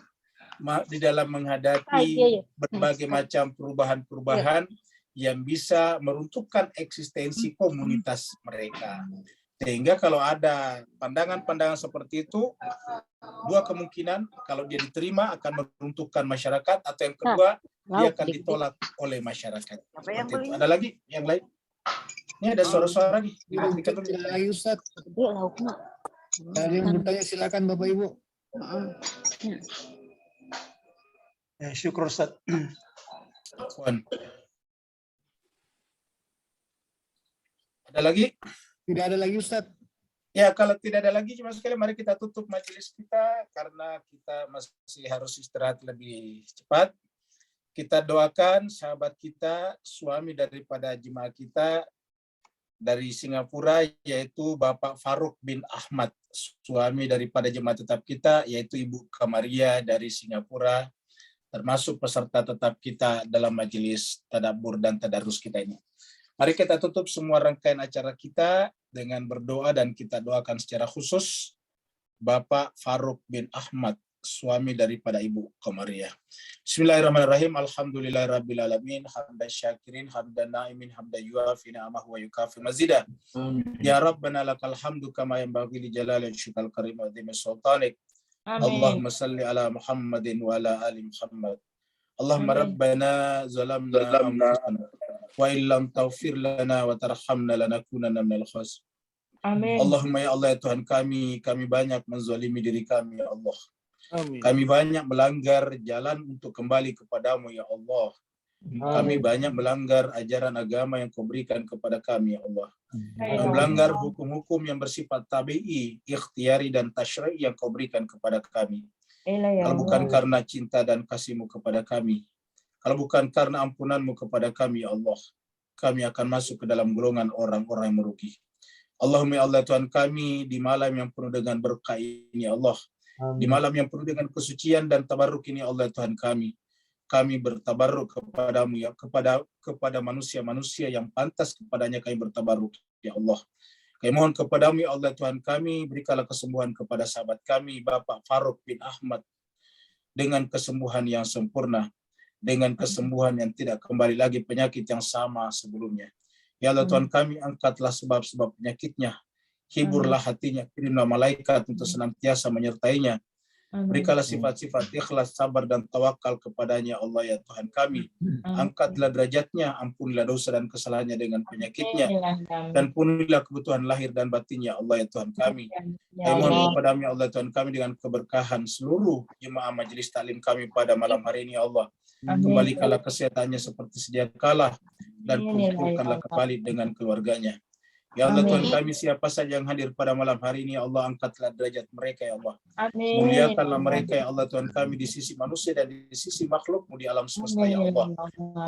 berbagai macam perubahan-perubahan yang bisa meruntuhkan eksistensi komunitas mereka. Sehingga kalau ada pandangan-pandangan seperti itu, dua kemungkinan, kalau dia diterima akan meruntuhkan masyarakat, atau yang kedua, dia akan ditolak oleh masyarakat. Seperti itu. Ada lagi yang lain? Ini ada suara-suara nih. Lagi Ustaz. Ada yang bertanya, silakan Bapak Ibu. Syukur Ustaz. Ada lagi? Tidak ada lagi Ustaz. Ya, kalau tidak ada lagi, cuma sekali mari kita tutup majelis kita karena kita masih harus istirahat lebih cepat. Kita doakan sahabat kita, suami daripada jemaah kita dari Singapura, yaitu Bapak Faruk bin Ahmad, suami daripada jemaah tetap kita, yaitu Ibu Kamaria dari Singapura, termasuk peserta tetap kita dalam majelis tadabbur dan tadarus kita ini. Mari kita tutup semua rangkaian acara kita dengan berdoa, dan kita doakan secara khusus Bapak Faruk bin Ahmad, suami daripada Ibu Kamaria. Bismillahirrahmanirrahim. Alhamdulillahirrabbilalamin. Hamdan syakirin, hamdan na'imin, hamdan yuafi ni'amahu wa yukafi mazidah. Ya Rabbana lakal hamdu kama yanbaghi li jalali wajhikal karim wa azimi sultanik. Allahumma salli ala Muhammadin wa ala ali Muhammad. Allahumma rabbana zalamna anfusana wa illam taghfir lana wa tarhamna lanakunanna minal khasirin. Amin. Allahumma ya Allah ya Tuhan kami banyak menzalimi diri kami ya Allah. Amin. Kami banyak melanggar jalan untuk kembali kepadamu ya Allah. Kami banyak melanggar ajaran agama yang kau berikan kepada kami ya Allah. Melanggar hukum-hukum yang bersifat tabi'i, ikhtiari dan tasyri' yang kau berikan kepada kami. Kalau bukan karena cinta dan kasih-Mu kepada kami, kalau bukan karena ampunan-Mu kepada kami ya Allah, kami akan masuk ke dalam golongan orang-orang yang merugi. Allahumma ya Allah Tuhan kami, di malam yang penuh dengan berkah ini ya Allah, di malam yang penuh dengan kesucian dan tabarruk ini ya Allah Tuhan kami bertabarruk kepadamu ya, kepada manusia-manusia yang pantas kepadanya kami bertabarruk ya Allah. Kami mohon kepadamu ya Allah Tuhan kami, berikanlah kesembuhan kepada sahabat kami Bapak Faruk bin Ahmad dengan kesembuhan yang sempurna, dengan kesembuhan yang tidak kembali lagi penyakit yang sama sebelumnya. Ya Allah Tuhan kami, angkatlah sebab-sebab penyakitnya, hiburlah hatinya, kirimlah malaikat untuk senantiasa menyertainya. Berikanlah sifat-sifat ikhlas, sabar dan tawakal kepadanya Allah ya Tuhan kami. Angkatlah derajatnya, ampunilah dosa dan kesalahannya dengan penyakitnya, dan penuhilah kebutuhan lahir dan batinnya Allah ya Tuhan kami. Kami mohon kepadamu ya Allah Tuhan kami dengan keberkahan seluruh jemaah majelis taklim kami pada malam hari ini ya Allah. Kembalikanlah kesehatannya seperti sedia kala dan kumpulkanlah kembali dengan keluarganya. Ya Allah Tuhan kami, siapa saja yang hadir pada malam hari ini, ya Allah angkatlah derajat mereka ya Allah. Muliakanlah mereka ya Allah Tuhan kami di sisi manusia dan di sisi makhlukmu di alam semesta ya Allah.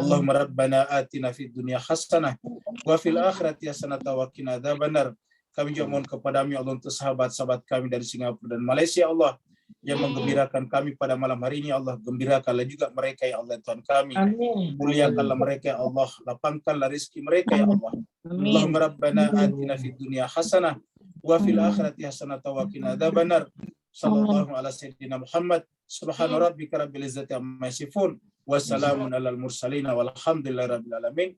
Allahumma rabbana atina fid dunya hasanah wa fil akhirati hasanah wa qina adzabannar. Kami juga mohon kepadamu ya Allah untuk sahabat-sahabat kami dari Singapura dan Malaysia ya Allah yang menggembirakan kami pada malam hari ini, Allah gembirakanlah juga mereka ya Allah Tuhan kami. Muliakanlah mereka ya Allah, lapangkanlah rezeki mereka ya Allah. Allahumma rabbana atina fid dunya hasanah wa fil akhirati hasanah wa qina adzabannar. Sallallahu ala sayyidina Muhammad. Subhana rabbika rabbil izzati amma yasifun wa salamun alal mursalin walhamdulillahi rabbil alamin.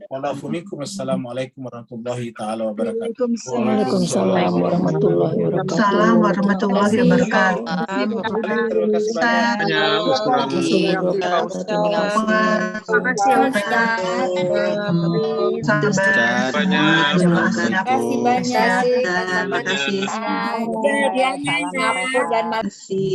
Wassalamualaikum warahmatullahi taala wabarakatuh. Waalaikumsalam warahmatullahi wabarakatuh. Terima kasih banyak. Terima kasih banyak.